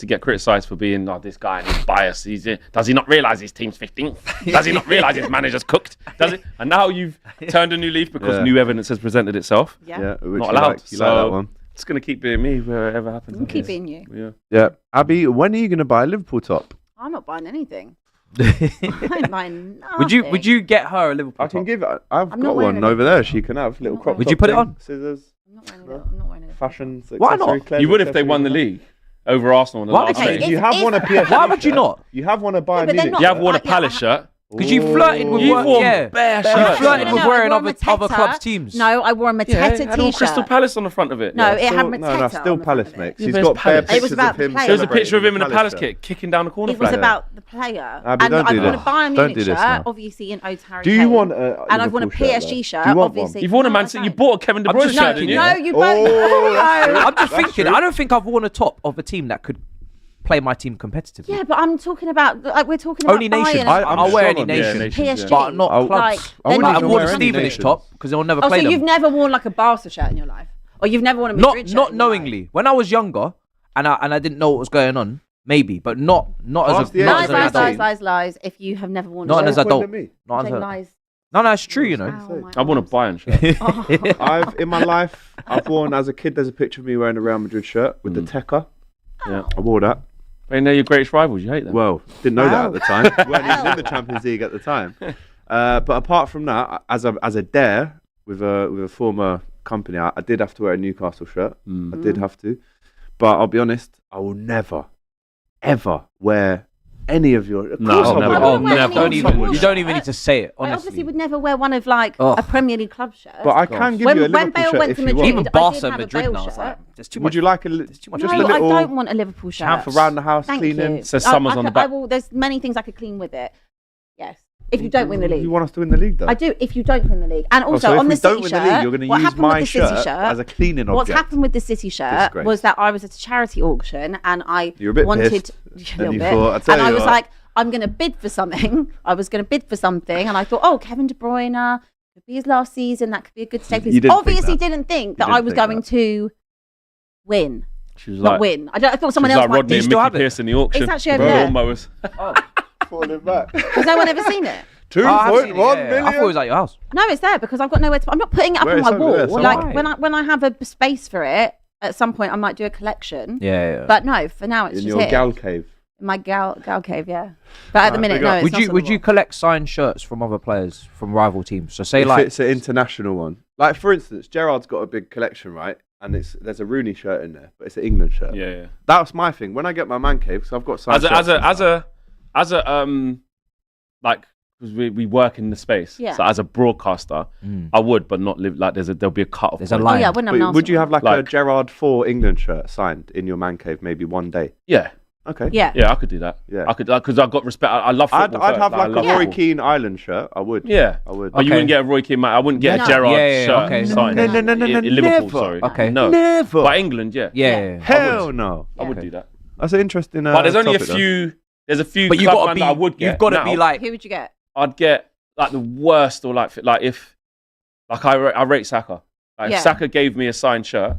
get criticised for being this guy and he's biased. Does he not realise his team's 15th? Does he not realise his manager's cooked? Does it? And now you've turned a new leaf because Yeah. new evidence has presented itself. Yeah. which Not you allowed. like. You like that So- one. It's going to keep being me wherever happens. We'll keep being you. Yeah. Yeah. Abby, when are you going to buy a Liverpool top? I'm not buying anything. I ain't buying nothing. Would you get her a Liverpool I can top? give it. I've I'm got not wearing one a over Liverpool there. top. She can have little not crop wearing Would you top put it thing, on? Scissors, I'm not wearing it. fashion. Why not? accessory, You would if they accessory, won the whatever. league over Arsenal in the Why last would Okay, game. if- You have won a PSG. Why would you shirt. not? You have won a Bayern but they're Munich. not- You have worn a Yeah, Palace shirt. Because you flirted with You've work, worn yeah. bare You shirts. flirted with I wearing wore a other Mateta. clubs' teams. No, I wore a Mateta Yeah, it had all t-shirt. Crystal Palace on the front of it. No, Yeah. it had Still- Mateta. no, still on the Palace, front of mate. it. Yeah, He's but got it's bare Palace. pictures It was about of him. the player. There's a picture of him in a celebrating Palace shirt. kit kicking down the corner It was flag. about the player. Abby, And don't I've do worn a this. Bayern Don't Munich do this shirt, now. obviously in Old Harry Do you Kane. want a And I've worn a Liverpool shirt, PSG though? shirt, Do you want obviously. one? You've worn a No, Man I City. You don't. bought a Kevin De I'm Bruyne just shirt, joking, didn't you? No, you both. Oh, I'm just thinking. I don't think I've worn a top of a team that could play my team competitively. Yeah, but I'm talking about, like, we're talking about Only nations. Bayern. I'm I'll wear strong any on nation, nations, PSG. but not I'll- clubs. Like, I then wouldn't I've even worn a wear any Stevenage nations. top because they'll never Oh, so play them. you've never worn like a Barca shirt in your life? Or you've never worn a Madrid shirt Not in your knowingly. When I was younger and I didn't know what was going on, maybe, but not Ask as the a Not life? not as an Lies, adult. lies. If you have never worn Not a as shirt. an adult. Pointing at me. Not as Saying a, lies. no, it's true. You know. Ow, my I want a arms. Bayern shirt. I've in my life, I've worn as a kid. There's a picture of me wearing a Real Madrid shirt with the Tekka. Yeah. I wore that. But they're your greatest rivals. You hate them. Well, didn't know that Wow. at the time. We weren't even in the Champions League at the time. But apart from that, as a dare with a former company, I did have to wear a Newcastle shirt. I did have to. But I'll be honest, I will never, ever wear any of your. Of No, course I'll I never. would. I Oh, wouldn't wear never. any Don't of even. your You don't even shirt. need to say it. I Honestly, obviously would never wear one of like Oh. a Premier League club shirt. But I can give when, you a when Liverpool Bale shirt went if to you Madrid, want. even I did Barca have a Madrid Bale now. It's like, shirt. there's too Would much. you like There's too much. No, just a I little don't want a Liverpool shirt. for around the house Thank cleaning? you. Says Summers on the back. There's many things I could clean with it. Yes. If you don't win the league. You want us to win the league, though? I do. If you don't win the league, and also so if on we the don't City win shirt, the league, you're going to what use happened my with the City shirt as a cleaning What's object. happened with the City shirt Disgrace. was that I was at a charity auction and I You're a bit wanted pissed, a and little you bit, thought, "I'll tell and you I was what." like, I'm going to bid for something. I was going to bid for something, and I thought, oh, Kevin De Bruyne could be his last season. That could be a good stake. You didn't think Obviously, that. didn't think You that I didn't was think going that. to win. She was Not like, win. I thought someone she was else like might. Rodney Do you and still have Mickey it? Pearce in the auction. It's actually over The there. lawnmowers. Falling back. Has no one ever seen it? 2.1 million. I thought it was at your house. No, it's there because I've got nowhere to. I'm not putting it up Where on it's my over wall. there, so Like why? when I have a space for it, at some point I might do a collection. Yeah. But no, for now it's In just your here. gal cave. My gal cave, yeah. But at the minute, big no. up. It's Would not you on would the you wall. collect signed shirts from other players from rival teams? So say If like it's an international one. Like, for instance, Gerrard's got a big collection, right? And there's a Rooney shirt in there, but it's an England shirt. Yeah. That's my thing. When I get my man cave, because I've got signed shirts. As a like, because we work in the space. Yeah. So as a broadcaster, I would, but not live like there'll be a cut off. There's a point. line. Oh yeah, I wouldn't have an But would you Arsenal have like a Like- Gerrard 4 England shirt signed in your man cave maybe one day? Yeah. Okay. Yeah. Yeah, I could do that. Yeah. I could because I've got respect. I love football. I'd have I like a love Roy football. Keane Island shirt. I would. Yeah. I would. But you Okay. wouldn't get a Roy Keane, mate. I wouldn't get No. a Gerrard Yeah, shirt okay. signed. No, in Liverpool, never. sorry. Okay. No. Never. But England, yeah. yeah. Hell no. I would Yeah. do that. That's an interesting. But there's only a topic, though. few. There's a few. But you club gotta man be. that I would get. You've got to now. be like. Who would you get? I'd get like the worst, or like if like I rate Saka. Like Yeah. if Saka gave me a signed shirt,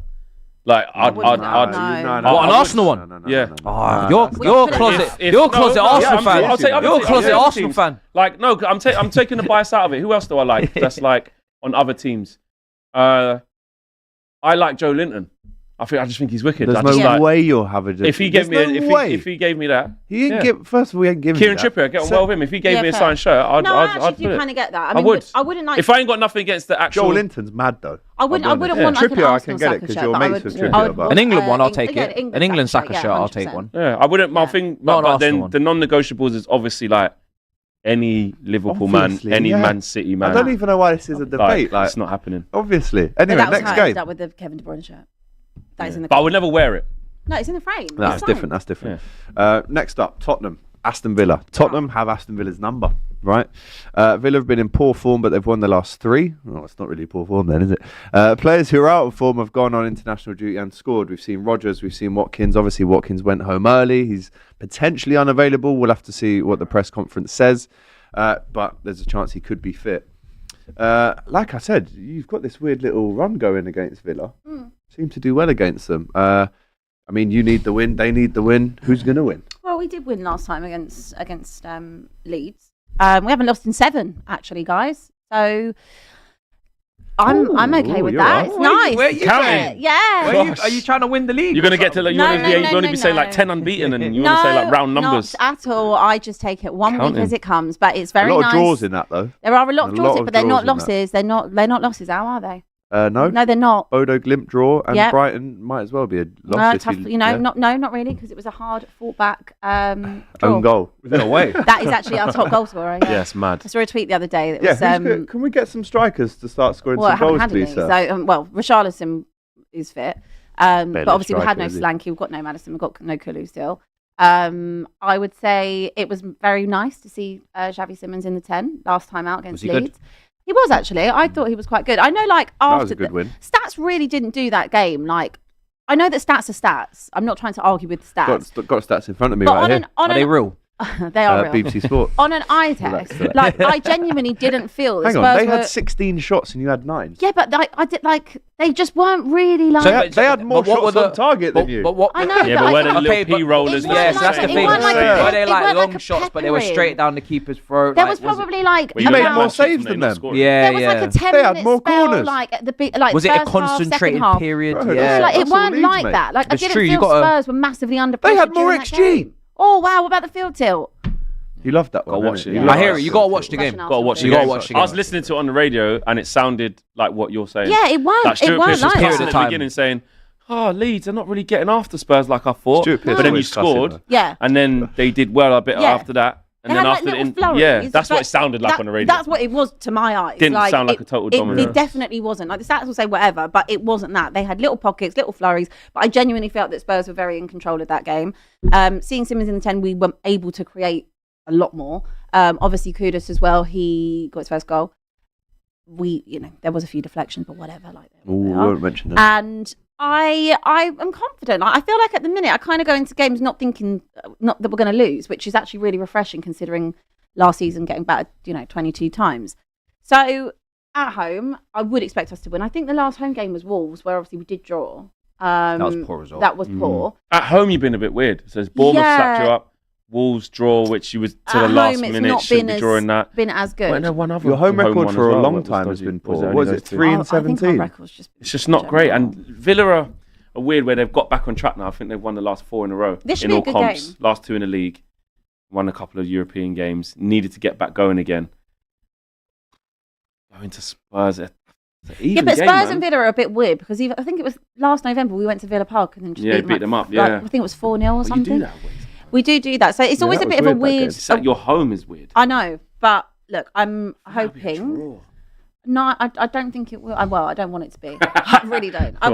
like I'd wouldn't No, I'd no. What, an I would- Arsenal one? Yeah. Oh, you're you're that's- closet. If- You're no, closet no, Arsenal I'm fan. serious. I'll take other You're teams. closet I'll take Arsenal teams. fan. Like no, I'm taking the bias out of it. Who else do I like? That's like on other teams. I like Joe Linton. I just think he's wicked. There's I no just like, way you'll have a. if he gave me way. if he gave me that, He ain't yeah. give. First of all, he ain't giving. Kieran you that. Trippier, get on well with him. If he gave Yeah, me a fair. signed shirt, I'd No, I I'd actually put do it. kind of get that. I I mean, would. I wouldn't like. If I ain't got nothing against the actual, Joel Linton's mad though. I wouldn't I'll be honest. want like an Trippier, I Arsenal can get it Saka 'cause shirt, you're but I mates with would- Trippier, I would but- want, An England one, I'll take England- it. England An England Saka Saka shirt, I'll take 100%. one. yeah, I wouldn't. My Yeah. thing, Not an but Arsenal then one. the non-negotiables is obviously like any Liverpool Obviously, man, any yeah. Man City man. I don't even know why this is a debate. Like, it's not happening. obviously. But Anyway, that was next how I ended game. up with the Kevin De Bruyne shirt. That is in the. But I would never wear it. No, it's in the frame. That's It's fine. different. That's different. Next up, Tottenham, Aston Villa. Tottenham have Aston Villa's number, right? Villa have been in poor form, but they've won the last 3. Oh, it's not really poor form then, is it? Players who are out of form have gone on international duty and scored. We've seen Rodgers, we've seen Watkins. Obviously, Watkins went home early. He's potentially unavailable. We'll have to see what the press conference says, but there's a chance he could be fit. Like I said, you've got this weird little run going against Villa. Seem to do well against them. I mean, you need the win. They need the win. Who's going to win? Well, we did win last time against Leeds. We haven't lost in 7 actually, guys. So I'm okay with you're that. right. It's nice. Where you isn't counting? it? Yeah. Are you trying to win the league? You're gonna get to like, you No, want to no, no, be saying like no. 10 unbeaten, and you want to say like round numbers. Not at all. I just take it one week Counting. as it comes. But it's A very lot nice. of draws in that, though. There are a lot of A draws, lot in, of but they're not draws in that. losses. They're not losses. How are they? No? No, they're not. Bodo Glimt draw, and Yep. Brighton might as well be a No, loss. tough, yeah. not really, because it was a hard fought back draw. Own goal. No way. That is actually our top goal scorer. Yeah. Yeah, it's mad. I saw a tweet the other day that Yeah, was can we get some strikers to start scoring well, I some haven't goals, had any. please, sir? So, well, Richarlison is fit, but obviously we had no striker, is he? Solanke, we've got no Maddison, we've got no Kulu still. I would say it was very nice to see Xavi Simons in the 10 last time out against Was he good? Leeds. He was actually. I thought he was quite good. I know, like That after was a good win. Stats really didn't do that game. Like, I know that stats are stats. I'm not trying to argue with the stats. Got stats in front of me but right here. Are they real? They are real. BBC Sport. On an eye test, like I genuinely didn't feel that Hang Spurs on, they were. had 16 shots and you had 9. Yeah, but I did like they just weren't really like. They had more But what shots were on target than you. But what? I know, Yeah, but but I where think- the Okay, little but- P rollers. It Yes, wasn't that's like- the it thing. wasn't like Were a- they it like weren't long like a shots, but they were peppering. straight down the keeper's throat? There like, was probably like Well, you made don't more have saves to than not them. scoring. Yeah, there was yeah. like a 10 They had minute more spell, corners. like at the like Was it first a concentrated half, second half. period? Bro, Yeah. Like, it That's all weren't Leeds, like mate. that. Like I It's didn't true, you feel gotta- Spurs were massively under They pressure. had more during that XG. game. Oh wow! What about the field tilt? You loved that one. Gotta watch didn't it. you? I loved hear that it. You gotta film. watch the game. Russian Gotta watch the You game. gotta watch the I was game. listening to it on the radio, and it sounded like what you're saying. Yeah, it weren't. Like It Stuart weren't Pearce was like period cussing of at time. the beginning, saying, "Oh, Leeds are not really getting after Spurs like I thought." Stuart Pearce But then you always cussing, scored, though. Yeah. and then they did well a bit Yeah. after that. And They then had, like, after little the flurries. yeah, that's what But it sounded like that- on the radio. That's what it was to my eyes. Didn't sound like a total dominance. It definitely wasn't. Like the stats will say whatever, but it wasn't that. They had little pockets, little flurries. But I genuinely felt that Spurs were very in control of that game. Seeing Simmons in the 10, we were able to create a lot more. Obviously, Kudus as well. He got his first goal. There was a few deflections, but whatever. We won't mention that. And I am confident. I feel like at the minute I kind of go into games not thinking not that we're going to lose, which is actually really refreshing considering last season getting battered 22 times. So at home, I would expect us to win. I think the last home game was Wolves, where obviously we did draw. That was poor result. That was poor. At home, you've been a bit weird. So it's Bournemouth slapped you up. Wolves draw, which you was to the last minute. Shouldn't be drawing that. Been as good. Your home record for a long time has been poor. Was it 3-17? It's just not great. And Villa are weird where they've got back on track now. I think they've won the last 4 in a row This should in be a all good comps. game. Last 2 in the league. Won a couple of European games. Needed to get back going again. Going to Spurs. Yeah, but Spurs and Villa are a bit weird because I think it was last November we went to Villa Park and then just beat them up. Yeah, I think it was 4-0 or something. You do that always. We do that. So it's always a bit of a weird. It's like your home is weird. I know, but look, I'm hoping. No, I don't think it will. Well, I don't want it to be. I really don't. I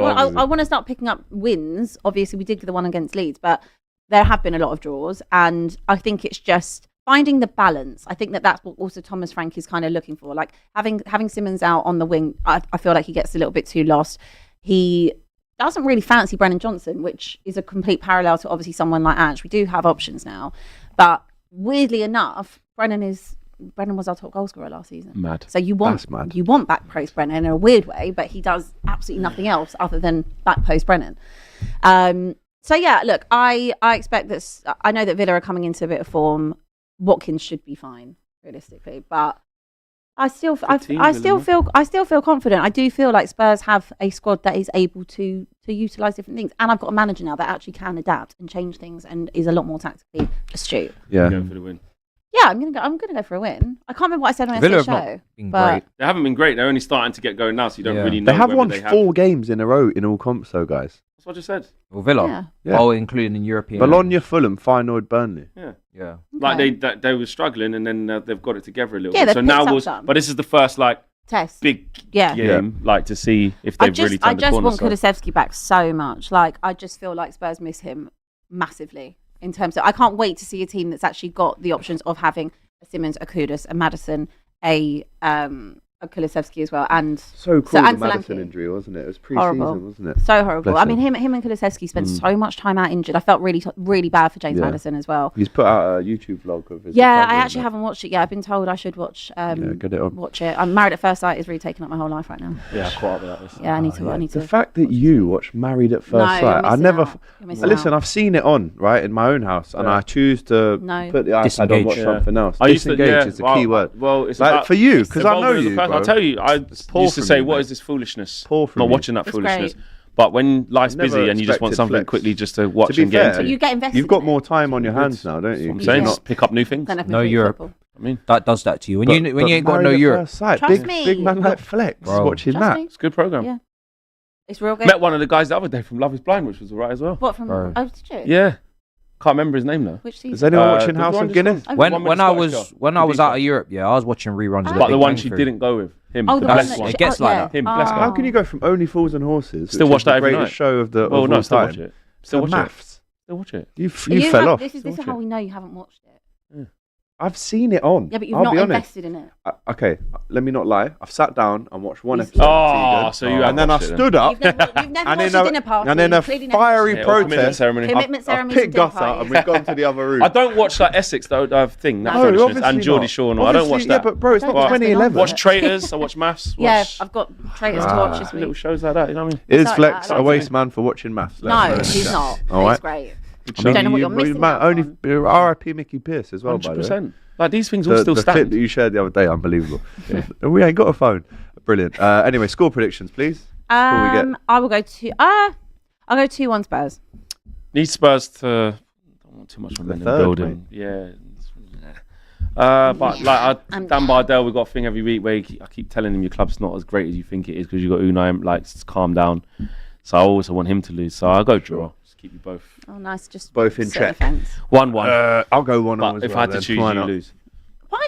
want to start picking up wins. Obviously, we did get the one against Leeds, but there have been a lot of draws, and I think it's just finding the balance. I think that's what also Thomas Frank is kind of looking for. Like having Simmons out on the wing, I feel like he gets a little bit too lost. He doesn't really fancy Brennan Johnson, which is a complete parallel to obviously someone like Ange. We do have options now, but weirdly enough, Brennan was our top goal scorer last season. Mad. So you want back post Brennan in a weird way, but he does absolutely nothing else other than back post Brennan. So yeah, look, I expect this. I know that Villa are coming into a bit of form. Watkins should be fine realistically, but I still feel confident. I do feel like Spurs have a squad that is able to utilise different things, and I've got a manager now that actually can adapt and change things and is a lot more tactically astute. Yeah, going for the win. Yeah, I'm gonna go for a win. I can't remember what I said on Villa the have show. not been but great. They haven't been great. They're only starting to get going now, so you don't really know. They have won whether 4 games in a row in all comps, though, guys. That's what I just said. Well, Villa, Yeah. oh, including in European. Bologna, Fulham, Feyenoord, Burnley. Yeah. Yeah. Like they were struggling, and then they've got it together a little Yeah, bit. they've So now picked up some. but this is the first test big Yeah. game, like to see if they've really I turned the just corner. want Kulusevski back so much. Like I just feel like Spurs miss him massively in terms of. I can't wait to see a team that's actually got the options of having a Simmons, a Kudus, a Maddison, a Kulusevski as well, and So cool, and the Maddison Solanke. injury, wasn't it? It was Horrible. pre-season, wasn't it? So horrible. Bless I mean, him and Kulusevski spent so much time out injured. I felt really bad for James Maddison as well. He's put out a YouTube vlog of his Yeah, recovery I and actually that. haven't watched it yet. I've been told I should watch. Get it on. Watch it. I'm Married at First Sight is really taking up my whole life right now. Yeah, I caught up with that. Yeah, I need to. I need The to. fact that you watch Married at First No, you're Sight, I missing never. out. You're missing Listen, out. I've seen it on right in my own house, and I choose to No. put the iPad on, Disengage. watch something else. I used to, Disengage is a key word. Well, it's Like about, for you, because I know evolving as a you. person. Bro. I'll tell you, I poor used to from say, you, "What mate. is this foolishness?" Poor from Not you. watching that That's foolishness. great. But when life's Never busy and you just want expected something flex. quickly just to watch be and get fair, into, You get invested. You've got in more it. time on your hands now, don't that's you? what I'm saying. Yeah. Just pick up new things. Don't have No to play Europe. football. I mean, That does that to you when you ain't got no Married at Europe. First Sight, Trust big, me. big man like Flex Bro. watching Trust that. me. it's a good program. Yeah. It's real good. Met one of the guys the other day from Love Is Blind, which was alright as well. What from? Bro. Oh, did you? Yeah, can't remember his name though. Which Is season? anyone watching the House one of just Guinness? Oh, When one with when the I Scottish was girl, when the I was big out one. of Europe, I was watching reruns of Oh. The But Big the one Bang she Theory. didn't go with him. Oh, the the That's- blessed that one. it gets like that. Him, blessed Oh. guy. How can you go from Only Fools and Horses, Still which watch is that the every greatest night. show of the Well, of no, all still time, watch it. Still to watch it. maths? Still watch it. You You fell have- off. This is Still how watch we know you haven't watched it. I've seen it on. Yeah, but you've I'll not be honest. invested in it. Okay, let me not lie. I've sat down and watched one He's- episode. Oh, of so Tegan, you have and then I watched it then. stood up. You've never And watched in a a- dinner party. and in a Clearly never fiery watched Yeah, it. or commitment protest, ceremony. Commitment I've ceremonies picked and dinner Gus up and parties. we've gone to the other room. I don't watch like Essex though thing. That No, foolishness, obviously and Geordie not. Shore. No, I don't watch Obviously, that. Yeah, but bro, it's I not don't think that's been 2011. on. Watch Traitors. I watch Maths. Yeah, Watch I've got traitors to watch this little week. shows like that. You know what I mean? Is Sorry, Flex I a like waste it. man for watching maths? No, he's not. All right. It's great. I don't know what you're missing out Only on. R.I.P. Mickey Pierce as well, by the way. 100%. Like these things all The still clip that stand. you shared the other day, unbelievable. We ain't got a phone. Brilliant. Anyway, score predictions, please. Before we get- I will go to. I'll go 2-1 Spurs. Need Spurs to. Don't want too much from The them in third, the building. Yeah. But like Dan Bardell, we got a thing every week where I keep telling him your club's not as great as you think it is because you got Unai like calm down. So I also want him to lose. So I'll go draw. Just keep you both Oh, nice. Just Both in sit check. on the fence. 1-1. I'll go 1-0 But as if well. I had to then. choose, Why you not? lose. Why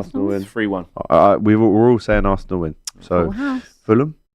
Arsenal win. 3-1. We're all saying Arsenal win. So Full house. Fulham.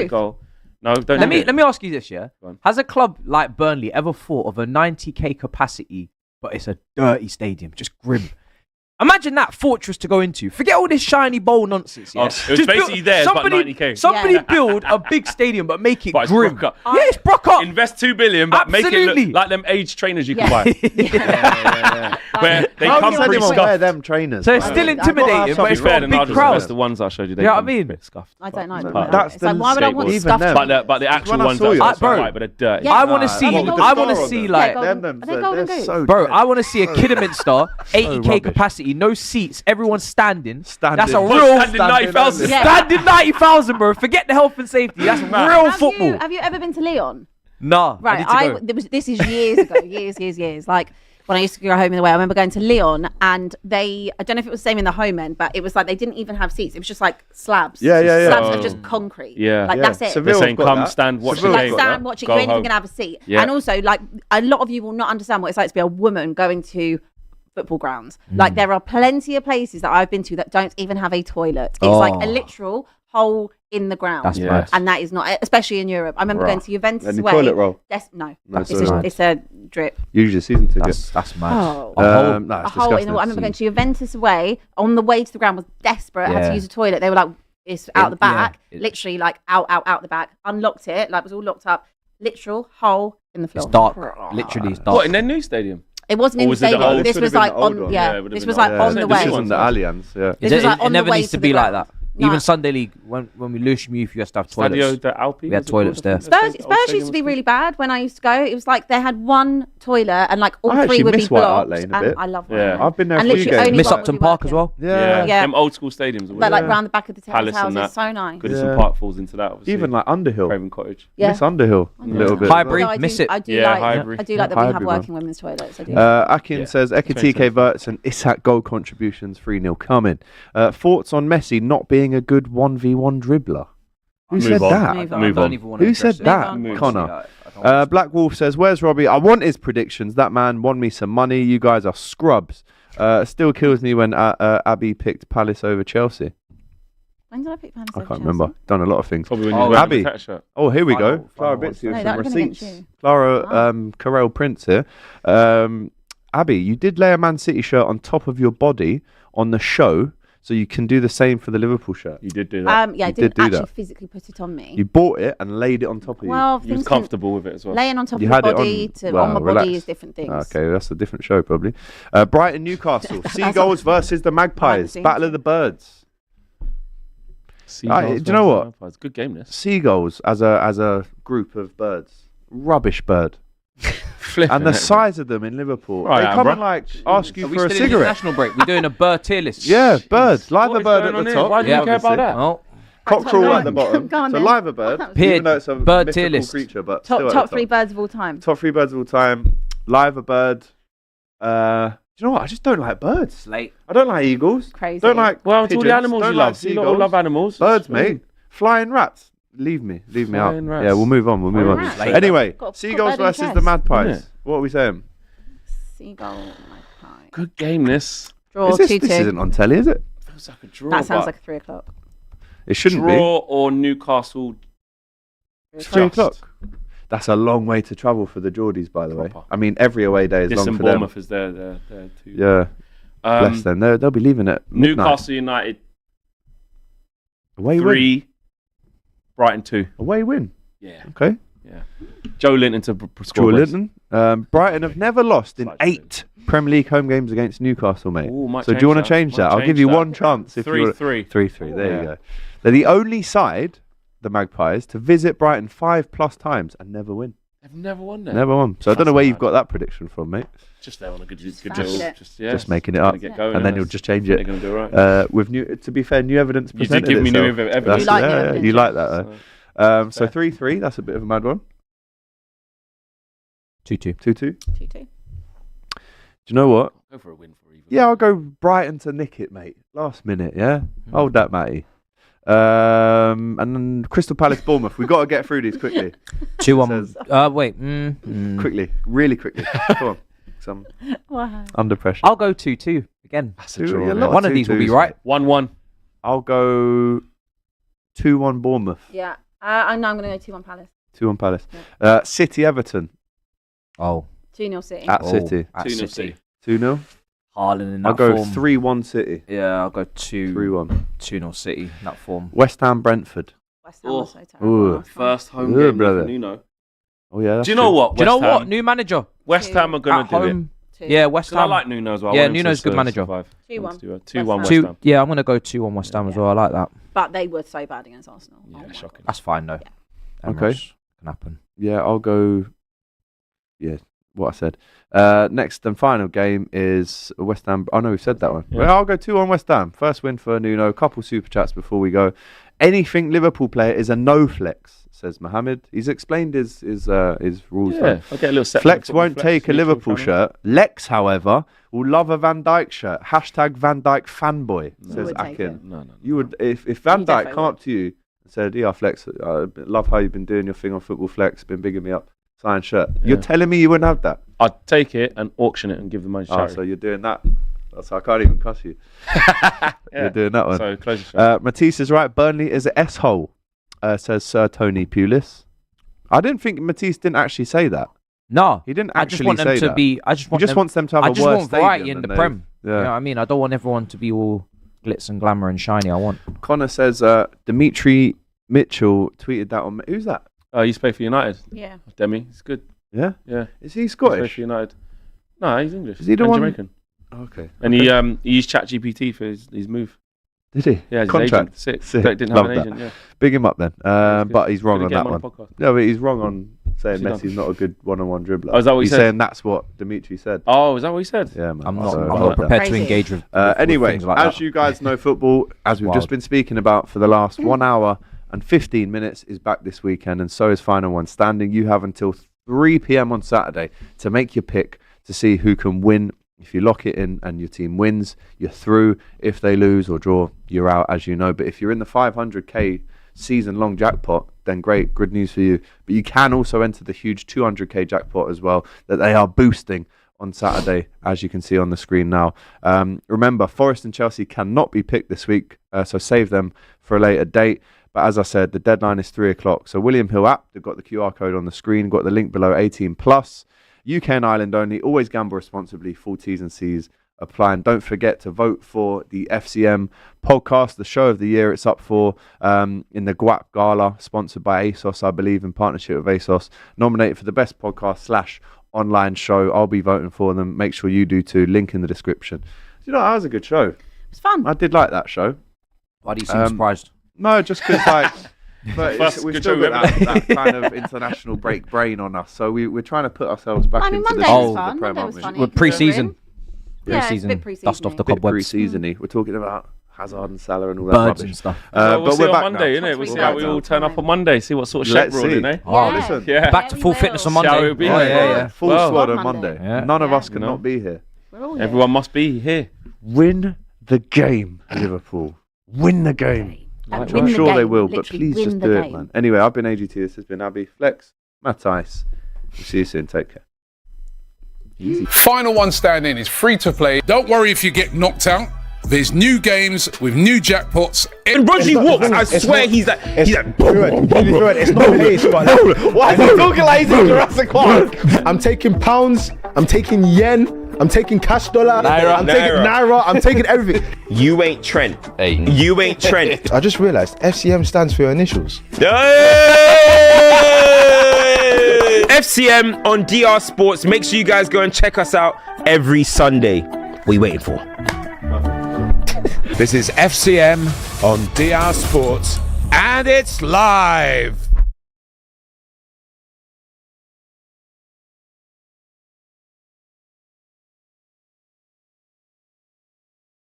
roof. goal. No, don't. Let do it. me ask you this, yeah. Go on. Has a club like Burnley ever thought of a 90k capacity, but it's a dirty stadium, just grim? Imagine that fortress to go into. Forget all this shiny bowl nonsense. Yeah? It was basically there, it's about 90k. Somebody build a big stadium, but make it But it's grim. Brook up. Yeah, it's Brook up. Invest 2 billion, but make it Absolutely. look like them age trainers you can Yeah. buy. Yeah. Where they How come does pretty anyone wear scuffed. them trainers? So it's man? still intimidating, To but be it's fair, got a then big I'll just crowd. invest the ones I showed you. They You know what come I mean? a bit scuffed. I don't know. But that's It's like, the why would I want skateboard. Even stuff? them. But the actual when I ones saw you, that's bro, right, but they're dirty. Yeah. I want to Have see. they got I the want to star on see them? like. Yeah, Them, Are they golden they're goose? so Bro, dead. I want to see a Kidderminster 80k rubbish. capacity, no seats, everyone standing. Standing. That's a What, real standing 90,000? Yeah. Standing 90,000, bro. Forget the health and safety. That's real football. Have you ever been to Leon? Nah, Right, I need to go. this is years ago, years. Like when I used to go home in the way, I remember going to Leon, and I don't know if it was the same in the home end, but it was like they didn't even have seats. It was just like slabs. Yeah. Slabs Oh. of just concrete. Yeah. Like Yeah. that's it. Seville- They're Seville's saying got come that. stand, watch the Seville's Like game. got stand that. watching, Go you ain't even home. gonna have a seat. Yeah. And also, like a lot of you will not understand what it's like to be a woman going to football grounds. Like there are plenty of places that I've been to that don't even have a toilet. It's like a literal hole in the ground. That's Yeah. mad. And that is not, especially in Europe. I remember going to Juventus Any away. toilet roll? No, No, it's, it's it's a drip. Usually season ticket. That's mad. Oh. A No, A it's hole in the disgusting. wall. I remember going to Juventus away on the way to the ground, was desperate, had Yeah. to use a toilet. They were like, it's out the back, yeah. literally like out the back. Unlocked it, like it was all locked up. Literal hole in the floor. It's dark. Literally, it's dark. What, in their new stadium? It wasn't Or in the was it the stadium. old- This This was would've like been the old on, one. Yeah, yeah. it would've This been was the like old on one. the This way. This is isn't the Allianz, yeah. This was like It on the never way needs to the be like ground. that. No. Even Sunday League, when we Lewisham Youth, you used to have toilets. Stadio de Alpi? We had was it toilets called? there. Spurs used to be really bad when I used to go. It was like they had one toilet and like all I three actually would be miss White Hart blocked. Lane a And bit. I love White Yeah. Hart Lane. I've been there And a few literally games. only Miss one would Upton be Park as working. well. Yeah. Yeah. Them old school stadiums. Like Yeah. round the back of the tennis Palace and houses. that. So nice. Goodison Yeah. Park falls into that, obviously. Even like Underhill. Craven Cottage. Yeah. Miss Underhill a little bit. Highbury. Although miss it. I do Yeah, like. Highbury. I do like that we have Highbury, man. working women's toilets. I do. Akin Yeah. says Ekatike Verts and Isak goal contributions 3-0 coming. Thoughts on Messi not being a good 1v1 dribbler? Who Move said on. that? Move on. Move on. Who said that? Move on. Connor. Black Wolf says, "Where's Robbie? I want his predictions. That man won me some money. You guys are scrubs. Still kills me when Abby picked Palace over Chelsea. When did I pick Palace? I over can't Chelsea? remember. Done a lot of things. Probably when Oh, you wear Abby. the attack shirt. Oh, here we Final- go. Clara final Bitsy with No, some that would've been against receipts. you. Clara Ah. Carell Prince here. Abby, you did lay a Man City shirt on top of your body on the show, so you can do the same for the Liverpool shirt. You did do that. Yeah, I You did didn't do actually that. physically put it on me. You bought it and laid it on top of you. Well, You was things can, comfortable with it as well. laying on top You of had your it body on- to well, on my relax. body is different things. Okay, that's a different show probably. Brighton Newcastle. Seagulls versus the Behind Magpies. the scenes. Battle of the Birds. Seagulls do you know what? versus Magpies. Good game, this. Seagulls as a group of birds. Rubbish bird. Flipping And the it, size of them in Liverpool. Right, they come bruh. and like ask you Are we for a still in cigarette. international break? We're doing a bird tier list. Yeah, birds. Live What a is bird going at on the here? top. Why do you care about that? Well, Cockerel Go at the on. bottom. Go on so then. live a bird. Peer- Even though it's a bird tier mythical list. creature, but still Top at top the three birds of all time. Top three birds of all time. Live a bird. Do you know what? I just don't like birds. late. I don't like eagles. Crazy. Don't like Well, it's all the pigeons. animals Don't you like love. You lot all seagulls. love animals. Birds, It's mate. Flying rats. Leave me out. Flying rats. Yeah, we'll move on. We'll move on. rats. Later. Anyway, Got seagulls bird in versus chest. the magpies. Isn't it? What are we saying? Seagull, magpie. Good game, this. Draw Is this 2-2. isn't on telly, is it? Feels like a draw. That sounds but like 3 o'clock. It shouldn't draw or Newcastle. be. It's 3 Just. o'clock. That's a long way to travel for the Geordies, by the way. Proper. I mean, every away day is This long and for them. Bournemouth is there too. Yeah, bless them. They'll be leaving at midnight. Newcastle United Away win. 3, Brighton 2. Away win. Yeah, Okay. yeah. Joe Linton to score. Joe brace. Linton. Brighton have never lost in Like Joe 8 Premier League home games against Newcastle, mate. Ooh, might So do you want to change Might that? I'll change give you that. one chance. If you 3-3. 3-3. There you Yeah. go. They're the only side, the Magpies, to visit Brighton 5+ times and never win. They've never won there. Never won. So I don't know That's where mad. you've got that prediction from, mate. Just there on a good Fabulous. little. Just making it up. Get going, And then yeah. you'll just change They're it. going to do right. With new, to be fair, new evidence You presented did give me new itself. evidence. That's- You like new yeah, evidence, you yeah. like that, though. So fair. 3-3. That's a bit of a mad one. 2-2. 2-2. 2-2. Do you know what? Go for a win for even. Yeah, I'll go Brighton to nick it, mate. Last minute, yeah? Hold that, Matty. And then Crystal Palace Bournemouth. We've got to get through these quickly. 2-1. Wait. Quickly. Really quickly. Come on. Some Wow. under pressure. I'll go 2-2 again. That's a draw. Yeah, man. lot One of these will be 2-2s, right. 1-1. I'll go 2-1 Bournemouth. Yeah. I know I'm going to go 2-1 Palace. 2-1 Palace. City Everton Oh. 2-0 City. at City. At 2-0 City. City. 2-0. Haaland in that I'll go form. 3-1 City. Yeah, I'll go 2-0 3-1. City in that form. West Ham Brentford. West Ham was so terrible. Ooh. last time. First home Yeah, game brother. for Nuno. Oh yeah. That's Do you know true. what? Do you know West Ham- what? New manager West Ham are going at to do it. home. 2. Yeah, West Because I Ham. like Nuno as well. I Yeah, want him Nuno's to good manager. survive. 2-1. 2-1 West West Two, Ham. yeah, I'm gonna go 2-1 West Ham as well. I like that. But they were so bad against Arsenal. Yeah, Oh my shocking. That's fine though. Okay. Emirates can happen. Yeah, I'll go. Yeah, what I said. Next and final game is West Ham. Oh no, we've said that one. Yeah. Well, I'll go 2-1 West Ham. First win for Nuno. Couple super chats before we go. Anything Liverpool player is a no flex, says Mohammed. He's explained his rules. Yeah, there. I'll get a little set. Flex for won't take a neutral Liverpool channel. shirt. Lex, however, will love a Van Dijk shirt. Hashtag Van Dijk fanboy, says would take Akin. it. No. You would if Van You Dijk definitely come would. up to you and said, "Yeah, Flex, I love how you've been doing your thing on Football Flex, been bigging me up, sign shirt." You're Yeah. telling me you wouldn't have that? I'd take it and auction it and give the money to Oh, charity. so you're doing that? So I can't even cuss you. You're doing that one. So close your shop. Matisse is right. Burnley is an S-hole, says Sir Tony Pulis. I didn't think Matisse didn't actually say that. No, He didn't I just actually want them say to that. be. I just He want just them, wants them to have I a just worse want variety stadium in the than Prem. Yeah. You know what I mean? I don't want everyone to be all glitz and glamour and shiny. I want. Connor says Dimitri Mitchell tweeted that on. Who's that? He used to play for United. Yeah. Demi, it's good. Yeah. Yeah. Is he He used to play Scottish? for United. No, he's English. Is he the and one- Jamaican. Okay. And he used ChatGPT for his move. Did he? Yeah, his Contract. agent. Sick. Sick. Didn't have Love an that. agent. Yeah. Big him up then. He's good. But he's wrong Gonna on get that him one. the podcast. No, but he's wrong on saying What's he Messi's not a good one-on-one dribbler. Oh, is that what he he's said? saying that's what Dimitri said. Oh, is that what he said? Yeah, man. I'm not. So, I'm hold not that. prepared to Crazy. engage with. Anyway, things like as that. you guys know, football, as we've Wild. just been speaking about for the last 1 hour and 15 minutes, is back this weekend, and so is Final One Standing. You have until 3 p.m. on Saturday to make your pick to see who can win. If you lock it in and your team wins, you're through. If they lose or draw, you're out, as you know. But if you're in the 500k season-long jackpot, then great, good news for you. But you can also enter the huge 200k jackpot as well that they are boosting on Saturday, as you can see on the screen now. Remember, Forest and Chelsea cannot be picked this week, so save them for a later date. But as I said, the deadline is 3 o'clock. So William Hill app, they've got the QR code on the screen, got the link below, 18+. UK and Ireland only. Always gamble responsibly. Full T's and C's apply. And don't forget to vote for the FCM podcast, the show of the year. It's up for in the GWAP Gala, sponsored by ASOS, I believe, in partnership with ASOS. Nominated for the best podcast / online show. I'll be voting for them. Make sure you do too. Link in the description. You know, that was a good show. It's fun. I did like that show. Why do you seem surprised? No, just because like. But First we've good still show got we've that kind of international break brain on us, so we're trying to put ourselves back I mean, into the Monday shoes was of the fun. Prem, Monday aren't was we? funny. We're pre-season. Yeah, it's a Pre-season. bit pre-season. Dust off the Bit cobwebs. pre-season-y. We're talking about Hazard and Salah and all that Birds rubbish. and stuff. We'll But see we're on back Monday, now. innit? We'll That's see what how we we all will. turn up on Monday. See what sort of shape Let's we're all in, see. eh? Oh, Yeah. listen. Yeah. Back to we full will. fitness on Shall Monday. we be? Oh, yeah. Full Well, squad on Monday. Monday. Yeah. None of us You can know. not be here. We're all here. Everyone must be here. Win the game, Liverpool. Win the game. And I'm win the sure they game. will, but Literally please win just the do it, game. man. Anyway, I've been AGT. This has been Abby, Flex, Matthijs. We'll see you soon. Take care. Final One Standing is free to play. Don't worry if you get knocked out. There's new games with new jackpots. When Rodri walks, I swear he's like. It's not pace, but Why is he talking like he's in Jurassic Park? I'm taking pounds, I'm taking yen, I'm taking cash dollar, I'm taking naira, I'm taking everything. You ain't Trent. You ain't Trent. I just realised FCM stands for your initials. FCM on DR Sports. Make sure you guys go and check us out every Sunday. We waiting for. This is FCM on DR Sports, and it's live.